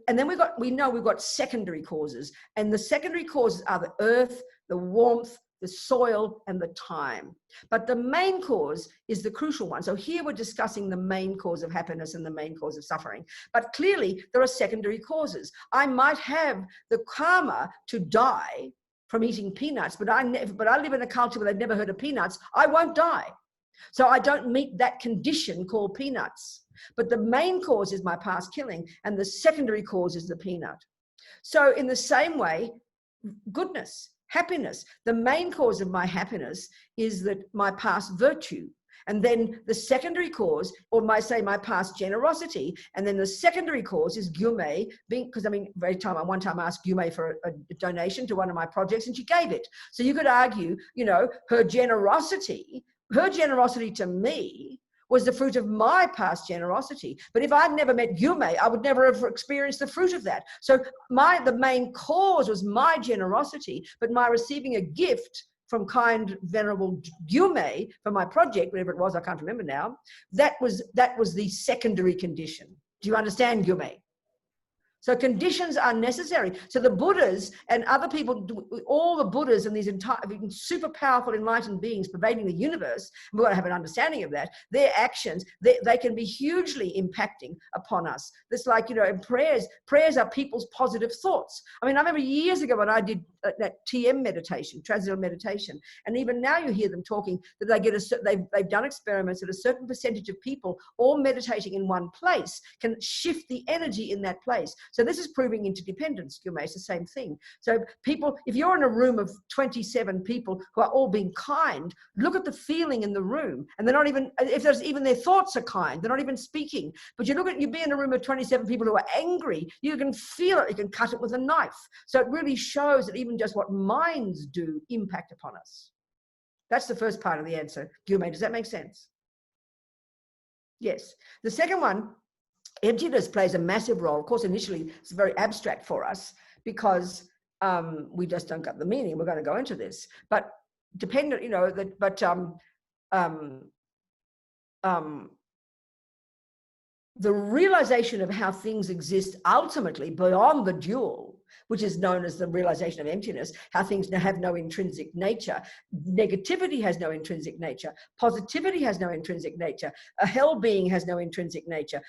and then we know we've got secondary causes, and the secondary causes are the earth, the warmth, the soil, and the time. But the main cause is the crucial one. So here we're discussing the main cause of happiness and the main cause of suffering. But clearly there are secondary causes. I might have the karma to die from eating peanuts, but I live in a culture where they've never heard of peanuts. I won't die. So I don't meet that condition called peanuts. But the main cause is my past killing, and the secondary cause is the peanut. So in the same way, goodness, happiness, the main cause of my happiness is that my past virtue. And then the secondary cause, or my past generosity, and then the secondary cause is Gyume, because one time I asked Gyume for a donation to one of my projects, and she gave it. So you could argue, her generosity to me was the fruit of my past generosity. But if I'd never met Gyume, I would never have experienced the fruit of that. So the main cause was my generosity, but my receiving a gift from kind Venerable Gyume for my project, whatever it was, I can't remember now, that was the secondary condition. Do you understand, Gyume? So conditions are necessary. So the Buddhas and other people, all the Buddhas and these entire super powerful enlightened beings pervading the universe, we've got to have an understanding of that, their actions, they can be hugely impacting upon us. It's like, in prayers are people's positive thoughts. I remember years ago when I did that TM meditation, transcendental meditation, and even now you hear them talking that they've done experiments that a certain percentage of people all meditating in one place can shift the energy in that place. So this is proving interdependence, Gyume. It's the same thing. So people, if you're in a room of 27 people who are all being kind, look at the feeling in the room. And they're not even, if there's even their thoughts are kind, they're not even speaking. But you be in a room of 27 people who are angry, you can feel it, you can cut it with a knife. So it really shows that even just what minds do impact upon us. That's the first part of the answer, Gyume. Does that make sense? Yes. The second one, emptiness plays a massive role. Of course, initially, it's very abstract for us because we just don't get the meaning. We're going to go into this. But dependent, the realization of how things exist ultimately beyond the dual, which is known as the realization of emptiness, how things have no intrinsic nature. Negativity has no intrinsic nature. Positivity has no intrinsic nature. A hell being has no intrinsic nature.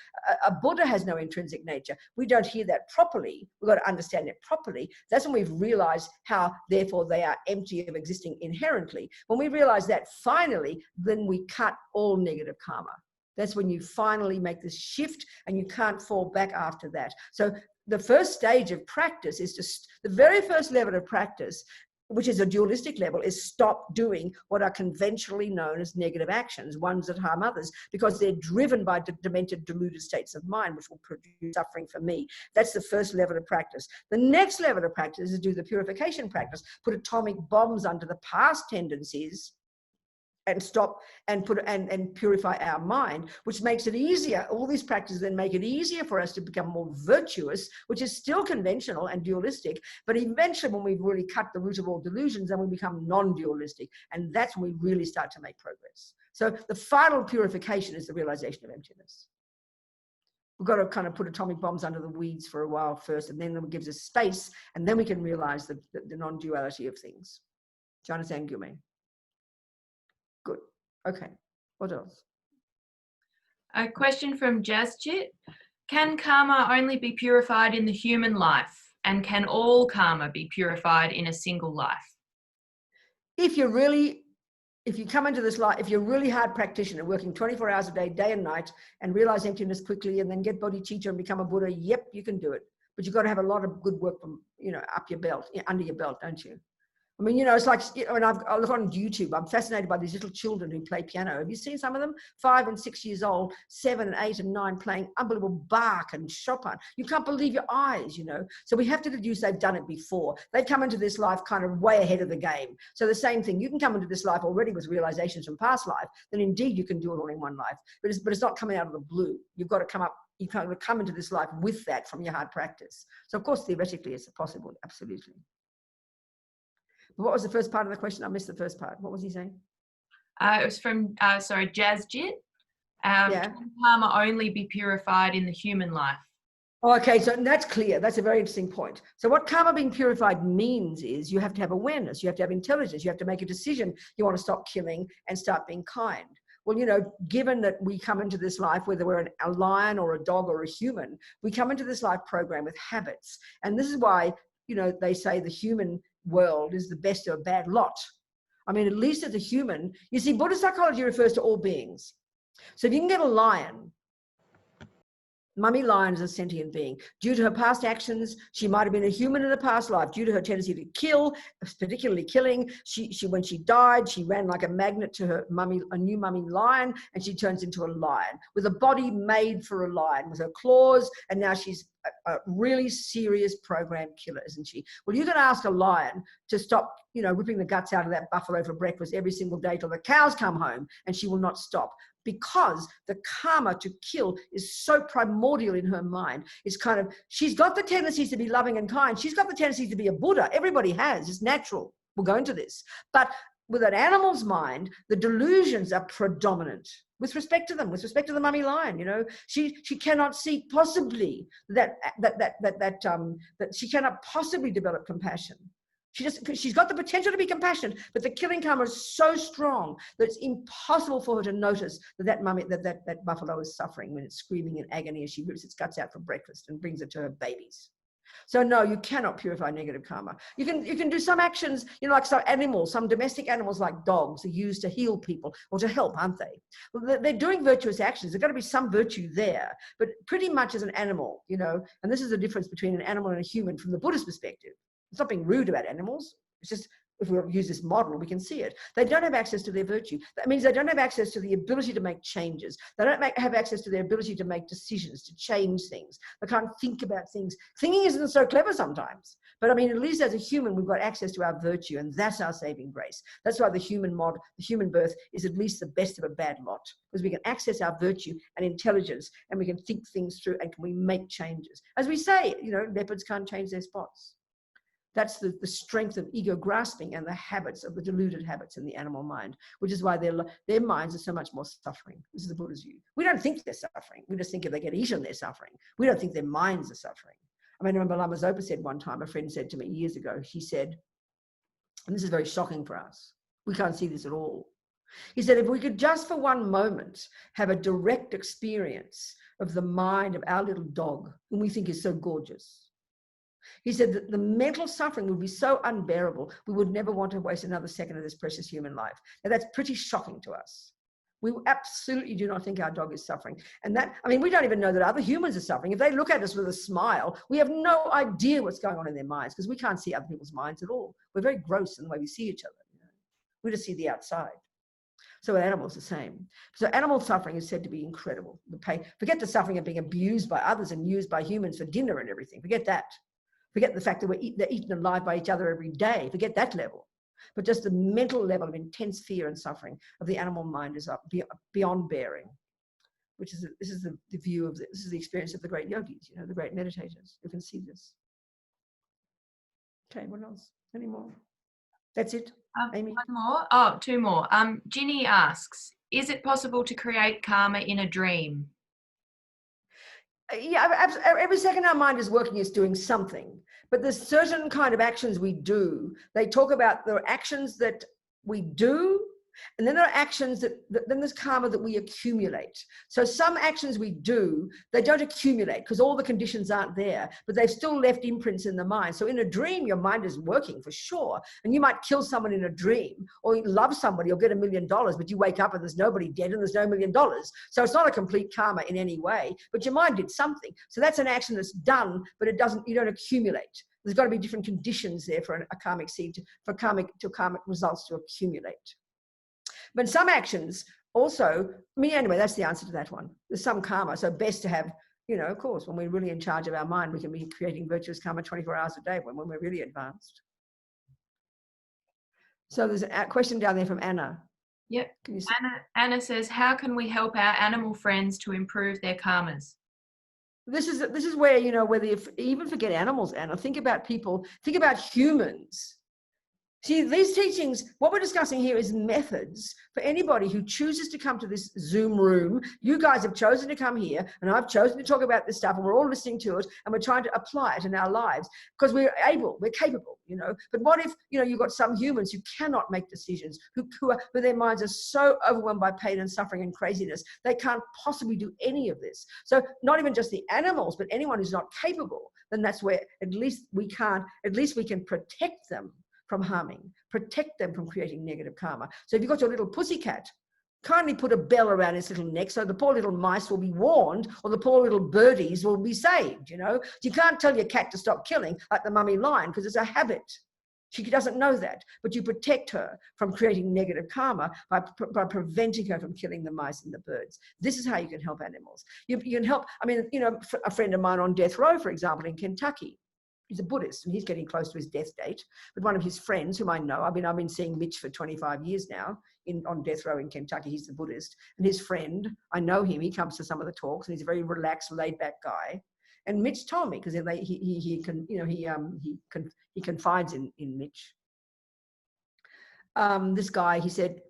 A Buddha has no intrinsic nature. We don't hear that properly. We've got to understand it properly. That's when we've realized how, therefore, they are empty of existing inherently. When we realize that finally, then we cut all negative karma. That's when you finally make this shift and you can't fall back after that. So the first stage of practice is just the very first level of practice, which is a dualistic level, is stop doing what are conventionally known as negative actions, ones that harm others, because they're driven by demented, deluded states of mind, which will produce suffering for me. That's the first level of practice. The next level of practice is to do the purification practice, put atomic bombs under the past tendencies and stop and purify our mind, which makes it easier. All these practices then make it easier for us to become more virtuous, which is still conventional and dualistic, but eventually when we've really cut the root of all delusions, then we become non-dualistic, and that's when we really start to make progress. So the final purification is the realization of emptiness. We've got to kind of put atomic bombs under the weeds for a while first, and then it gives us space, and then we can realize the non-duality of things. Do you understand, Gyume? Good. Okay. What else? A question from Jazzchit. Can karma only be purified in the human life? And can all karma be purified in a single life? If you come into this life, if you're a really hard practitioner, working 24 hours a day, day and night, and realize emptiness quickly, and then get bodhicitta and become a Buddha, yep, you can do it. But you've got to have a lot of good work from, up your belt, under your belt, don't you? I mean, you know, it's like, you know, and I look on YouTube, I'm fascinated by these little children who play piano. Have you seen some of them? 5 and 6 years old, 7 and 8 and 9, playing unbelievable Bach and Chopin. You can't believe your eyes, you know. So we have to deduce they've done it before. They come into this life kind of way ahead of the game. So the same thing, you can come into this life already with realizations from past life, then indeed you can do it all in one life. But it's not coming out of the blue. You've got to come into this life with that from your hard practice. So of course, theoretically, it's possible, absolutely. What was the first part of the question? I missed the first part. What was he saying? It was from, Jazzjit. Can karma only be purified in the human life? Okay, so that's clear. That's a very interesting point. So what karma being purified means is you have to have awareness, you have to have intelligence, you have to make a decision. You want to stop killing and start being kind. Well, you know, given that we come into this life, whether we're a lion or a dog or a human, we come into this life program with habits. And this is why, you know, they say the human world is the best of a bad lot. I mean, at least as a human, you see, Buddhist psychology refers to all beings. So if you can get a lion, Mummy Lion is a sentient being. Due to her past actions, she might have been a human in a past life. Due to her tendency to kill, particularly killing, when she died, she ran like a magnet to her mummy, a new mummy lion, and she turns into a lion with a body made for a lion, with her claws, and now she's a really serious program killer, isn't she? Well, you can ask a lion to stop, you know, ripping the guts out of that buffalo for breakfast every single day till the cows come home, and she will not stop. Because the karma to kill is so primordial in her mind. It's kind of, she's got the tendencies to be loving and kind. She's got the tendencies to be a Buddha. Everybody has, it's natural. We'll go into this. But with an animal's mind, the delusions are predominant with respect to them, with respect to the mummy lion. You know, she cannot see possibly that she cannot possibly develop compassion. She's got the potential to be compassionate, but the killing karma is so strong that it's impossible for her to notice that buffalo is suffering when it's screaming in agony as she rips its guts out for breakfast and brings it to her babies. So no, you cannot purify negative karma. You can do some actions, you know, like some animals, some domestic animals like dogs are used to heal people or to help, aren't they? Well, they're doing virtuous actions. There's got to be some virtue there, but pretty much as an animal, you know, and this is the difference between an animal and a human from the Buddhist perspective. It's not being rude about animals. It's just, if we use this model, we can see it. They don't have access to their virtue. That means they don't have access to the ability to make changes. They don't have access to their ability to make decisions, to change things. They can't think about things. Thinking isn't so clever sometimes. But I mean, at least as a human, we've got access to our virtue, and that's our saving grace. That's why the human birth is at least the best of a bad lot, because we can access our virtue and intelligence, and we can think things through, and can we make changes. As we say, you know, leopards can't change their spots. That's the strength of ego grasping and the habits of the deluded habits in the animal mind, which is why their minds are so much more suffering. This is the Buddha's view. We don't think they're suffering. We just think if they get eaten, they're suffering. We don't think their minds are suffering. I mean, I remember Lama Zopa said one time, a friend said to me years ago, he said, and this is very shocking for us, we can't see this at all. He said, if we could just for one moment have a direct experience of the mind of our little dog, whom we think is so gorgeous, he said that the mental suffering would be so unbearable, we would never want to waste another second of this precious human life. Now, that's pretty shocking to us. We absolutely do not think our dog is suffering. And that, I mean, we don't even know that other humans are suffering. If they look at us with a smile, we have no idea what's going on in their minds, because we can't see other people's minds at all. We're very gross in the way we see each other. You know? We just see the outside. So with animals, the same. So animal suffering is said to be incredible. The pain. Forget the suffering of being abused by others and used by humans for dinner and everything. Forget that. Forget the fact that they're eaten alive by each other every day. Forget that level. But just the mental level of intense fear and suffering of the animal mind is up beyond bearing. This is the view of this is the experience of the great yogis, you know, the great meditators who can see this. Okay, what else? Any more? That's it. Amy? One more. Oh, two more. Ginny asks, is it possible to create karma in a dream? Yeah, every second our mind is working, it's doing something. But there's certain kind of actions we do. They talk about the actions that we do And then there are actions then there's karma that we accumulate. So some actions we do, they don't accumulate because all the conditions aren't there, but they've still left imprints in the mind. So in a dream, your mind is working for sure. And you might kill someone in a dream, or you love somebody or get $1 million, but you wake up and there's nobody dead and there's no $1 million. So it's not a complete karma in any way, but your mind did something. So that's an action that's done, but you don't accumulate. There's got to be different conditions there for a karmic seed, for karmic results to accumulate. But some actions also, anyway, that's the answer to that one. There's some karma, so best to have, of course, when we're really in charge of our mind, we can be creating virtuous karma 24 hours a day when we're really advanced. So there's a question down there from Anna. Yep. Anna says, how can we help our animal friends to improve their karmas? This is where, whether you even forget animals, Anna, think about people, think about humans. See, these teachings, what we're discussing here is methods for anybody who chooses to come to this Zoom room. You guys have chosen to come here, and I've chosen to talk about this stuff, and we're all listening to it, and we're trying to apply it in our lives because we're capable, But what if, you've got some humans who cannot make decisions, who their minds are so overwhelmed by pain and suffering and craziness, they can't possibly do any of this. So not even just the animals, but anyone who's not capable, then that's where at least we can protect them from harming, protect them from creating negative karma. So if you've got your little pussycat, kindly put a bell around its little neck so the poor little mice will be warned, or the poor little birdies will be saved, You can't tell your cat to stop killing like the mummy lion because it's a habit. She doesn't know that, but you protect her from creating negative karma by preventing her from killing the mice and the birds. This is how you can help animals. You can help, a friend of mine on death row, for example, in Kentucky, he's a Buddhist and he's getting close to his death date. But one of his friends, whom I know, I've been seeing Mitch for 25 years now on death row in Kentucky. He's a Buddhist, and his friend, I know him. He comes to some of the talks, and he's a very relaxed, laid-back guy. And Mitch told me because he confides in Mitch. This guy,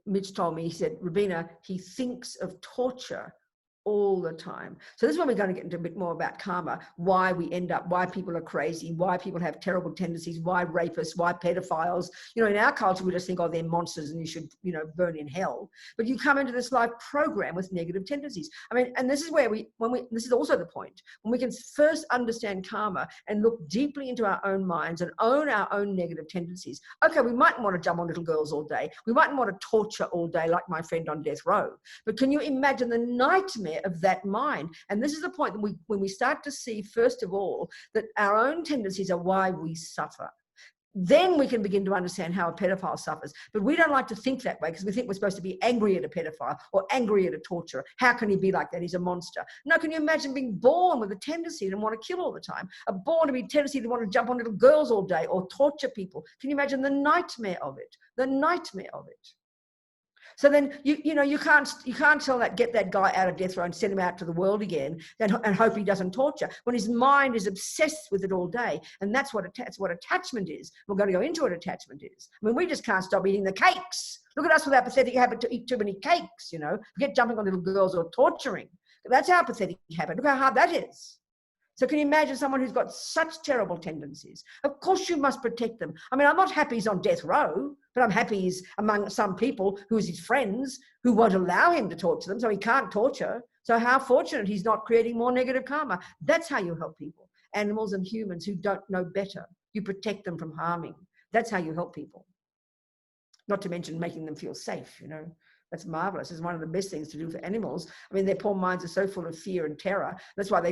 Mitch told me, he said, Robina, he thinks of torture all the time. So this is when we're going to get into a bit more about karma, why people are crazy, why people have terrible tendencies, why rapists, why pedophiles. In our culture, we just think, oh, they're monsters and you should, burn in hell. But you come into this life program with negative tendencies. And this is where this is also the point, when we can first understand karma and look deeply into our own minds and own our own negative tendencies. Okay, we mightn't want to jump on little girls all day. We mightn't want to torture all day like my friend on death row. But can you imagine the nightmare of that mind? And this is the point that when we start to see, first of all, that our own tendencies are why we suffer. Then we can begin to understand how a pedophile suffers. But we don't like to think that way because we think we're supposed to be angry at a pedophile or angry at a torturer. How can he be like that? He's a monster. No, can you imagine being born with a tendency to want to kill all the time? Born to be a tendency to want to jump on little girls all day or torture people. Can you imagine the nightmare of it? The nightmare of it. So then you can't get that guy out of death row and send him out to the world again and hope he doesn't torture when his mind is obsessed with it all day. And that's what attachment is. We're going to go into what attachment is. We just can't stop eating the cakes. Look at us with our pathetic habit to eat too many cakes. Forget jumping on little girls or torturing. That's our pathetic habit. Look how hard that is. So can you imagine someone who's got such terrible tendencies? Of course you must protect them. I'm not happy he's on death row, but I'm happy he's among some people who's his friends who won't allow him to torture them, so he can't torture. So how fortunate he's not creating more negative karma. That's how you help people. Animals and humans who don't know better. You protect them from harming. That's how you help people. Not to mention making them feel safe, That's marvelous. It's one of the best things to do for animals. Their poor minds are so full of fear and terror. That's why they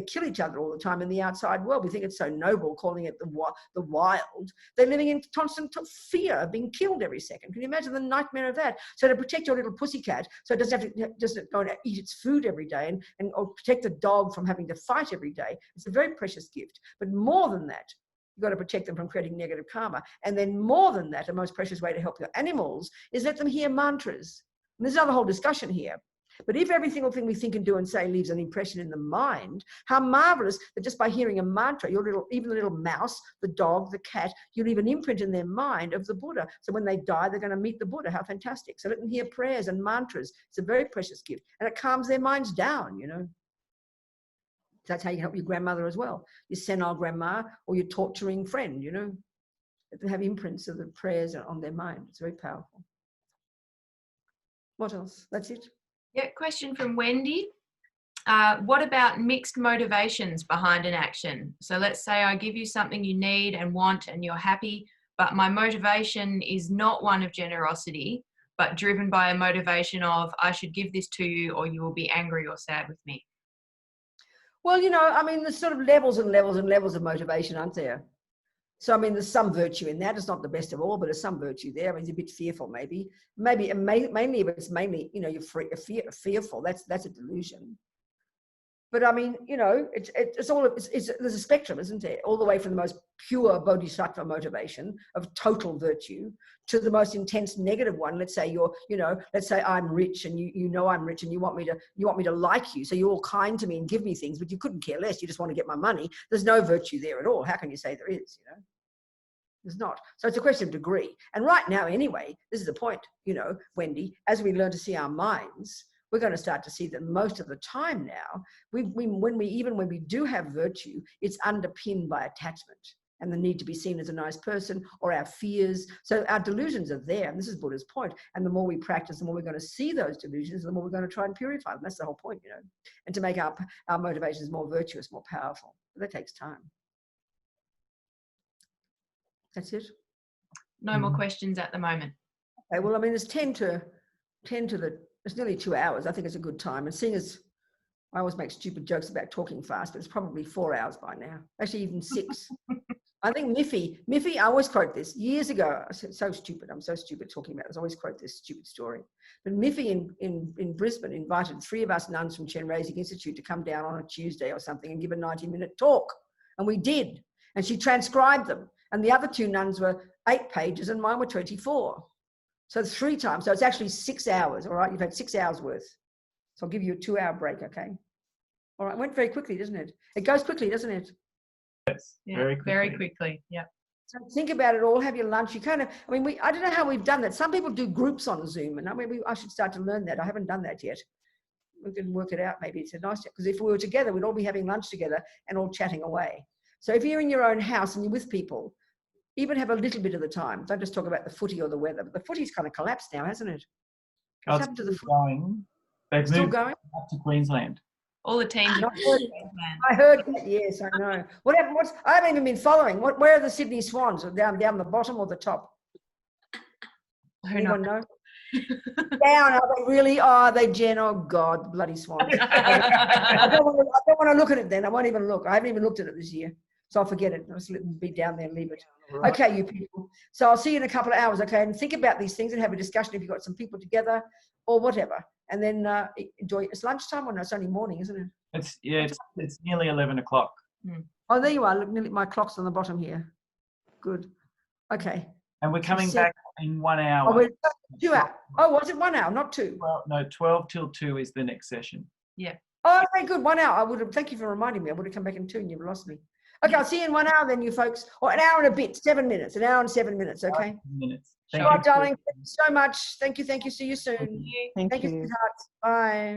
kill each other all the time in the outside world. We think it's so noble calling it the wild. They're living in constant fear of being killed every second. Can you imagine the nightmare of that? So to protect your little pussycat, so it doesn't have to just go and eat its food every day or protect the dog from having to fight every day. It's a very precious gift. But more than that, you've got to protect them from creating negative karma. And then more than that, the most precious way to help your animals is let them hear mantras. And there's another whole discussion here. But if every single thing we think and do and say leaves an impression in the mind, how marvelous that just by hearing a mantra, even the little mouse, the dog, the cat, you leave an imprint in their mind of the Buddha. So when they die, they're going to meet the Buddha. How fantastic. So let them hear prayers and mantras. It's a very precious gift. And it calms their minds down, That's how you help your grandmother as well. Your senile grandma or your torturing friend, They have imprints of the prayers on their mind. It's very powerful. What else? That's it? Yeah, question from Wendy. What about mixed motivations behind an action? So let's say I give you something you need and want and you're happy, but my motivation is not one of generosity, but driven by a motivation of I should give this to you or you will be angry or sad with me. Well, you know, I mean, there's sort of levels and levels and levels of motivation, aren't there? So, I mean, there's some virtue in that. It's not the best of all, but there's some virtue there. I mean, it's a bit fearful, maybe, mainly, but it's mainly, you know, you're fearful. That's a delusion. But I mean, you know, there's a spectrum, isn't there? All the way from the most pure bodhisattva motivation of total virtue to the most intense negative one. Let's say let's say I'm rich and you know I'm rich and you want me to like you. So you're all kind to me and give me things, but you couldn't care less. You just want to get my money. There's no virtue there at all. How can you say there is, you know? There's not. So it's a question of degree. And right now, anyway, this is the point, you know, Wendy, as we learn to see our minds, we're going to start to see that most of the time now, when we do have virtue, it's underpinned by attachment and the need to be seen as a nice person or our fears. So our delusions are there, and this is Buddha's point. And the more we practice, the more we're going to see those delusions, the more we're going to try and purify them. That's the whole point, you know, and to make our motivations more virtuous, more powerful. But that takes time. That's it. No more questions at the moment. Okay, well, I mean, it's 10 to it's nearly 2 hours. I think it's a good time. And seeing as I always make stupid jokes about talking fast, but it's probably 4 hours by now. Actually, even 6. I think Miffy, I always quote this. Years ago, I said, so stupid. I'm so stupid talking about this. I always quote this stupid story. But Miffy in Brisbane invited 3 of us nuns from Chenrezig Institute to come down on a Tuesday or something and give a 90-minute talk. And we did. And she transcribed them. And the other 2 nuns were 8 pages and mine were 24. So 3 times. So it's actually 6 hours, all right? You've had 6 hours worth. So I'll give you a 2-hour break, okay? All right, it went very quickly, doesn't it? It goes quickly, doesn't it? Yes, Yeah, very quickly. Yeah. So think about it all, have your lunch. You kind of, I mean, I don't know how we've done that. Some people do groups on Zoom, and I mean, I should start to learn that. I haven't done that yet. We can work it out. Maybe it's a nice, because if we were together, we'd all be having lunch together and all chatting away. So if you're in your own house and you're with people, even have a little bit of the time. Don't just talk about the footy or the weather. But the footy's kind of collapsed now, hasn't it? What's happened to the footy? Going. They've Still moved going? up to Queensland. All the teams. I heard that. Yes, I know. What happened? I haven't even been following. Where are the Sydney Swans? Down the bottom or the top? Anyone know? Down. Are they really? Are they, Jen? Oh God, bloody Swans! I don't want to look at it. Then I won't even look. I haven't even looked at it this year. So I'll forget it. I'll just be down there and leave it. Right. Okay, you people. So I'll see you in a couple of hours, okay? And think about these things and have a discussion if you've got some people together or whatever. And then enjoy. It's lunchtime or no? It's only morning, isn't it? It's nearly 11 o'clock. Oh, there you are. Look, nearly, my clock's on the bottom here. Good. Okay. And we're coming back in 1 hour. Oh, we're 2 hours. Oh, was it 1 hour, not 2? Well, no, 12 till 2 is the next session. Yeah. Oh, okay, good. 1 hour. I would have. Thank you for reminding me. I would have come back in 2 and you've lost me. Okay, I'll see you in 1 hour then, you folks. Or an hour and a bit, 7 minutes. An hour and 7 minutes, okay? 5 minutes. All right, darling. Thank you so much. Thank you. See you soon. Thank you. Thank you, sweetheart. Bye.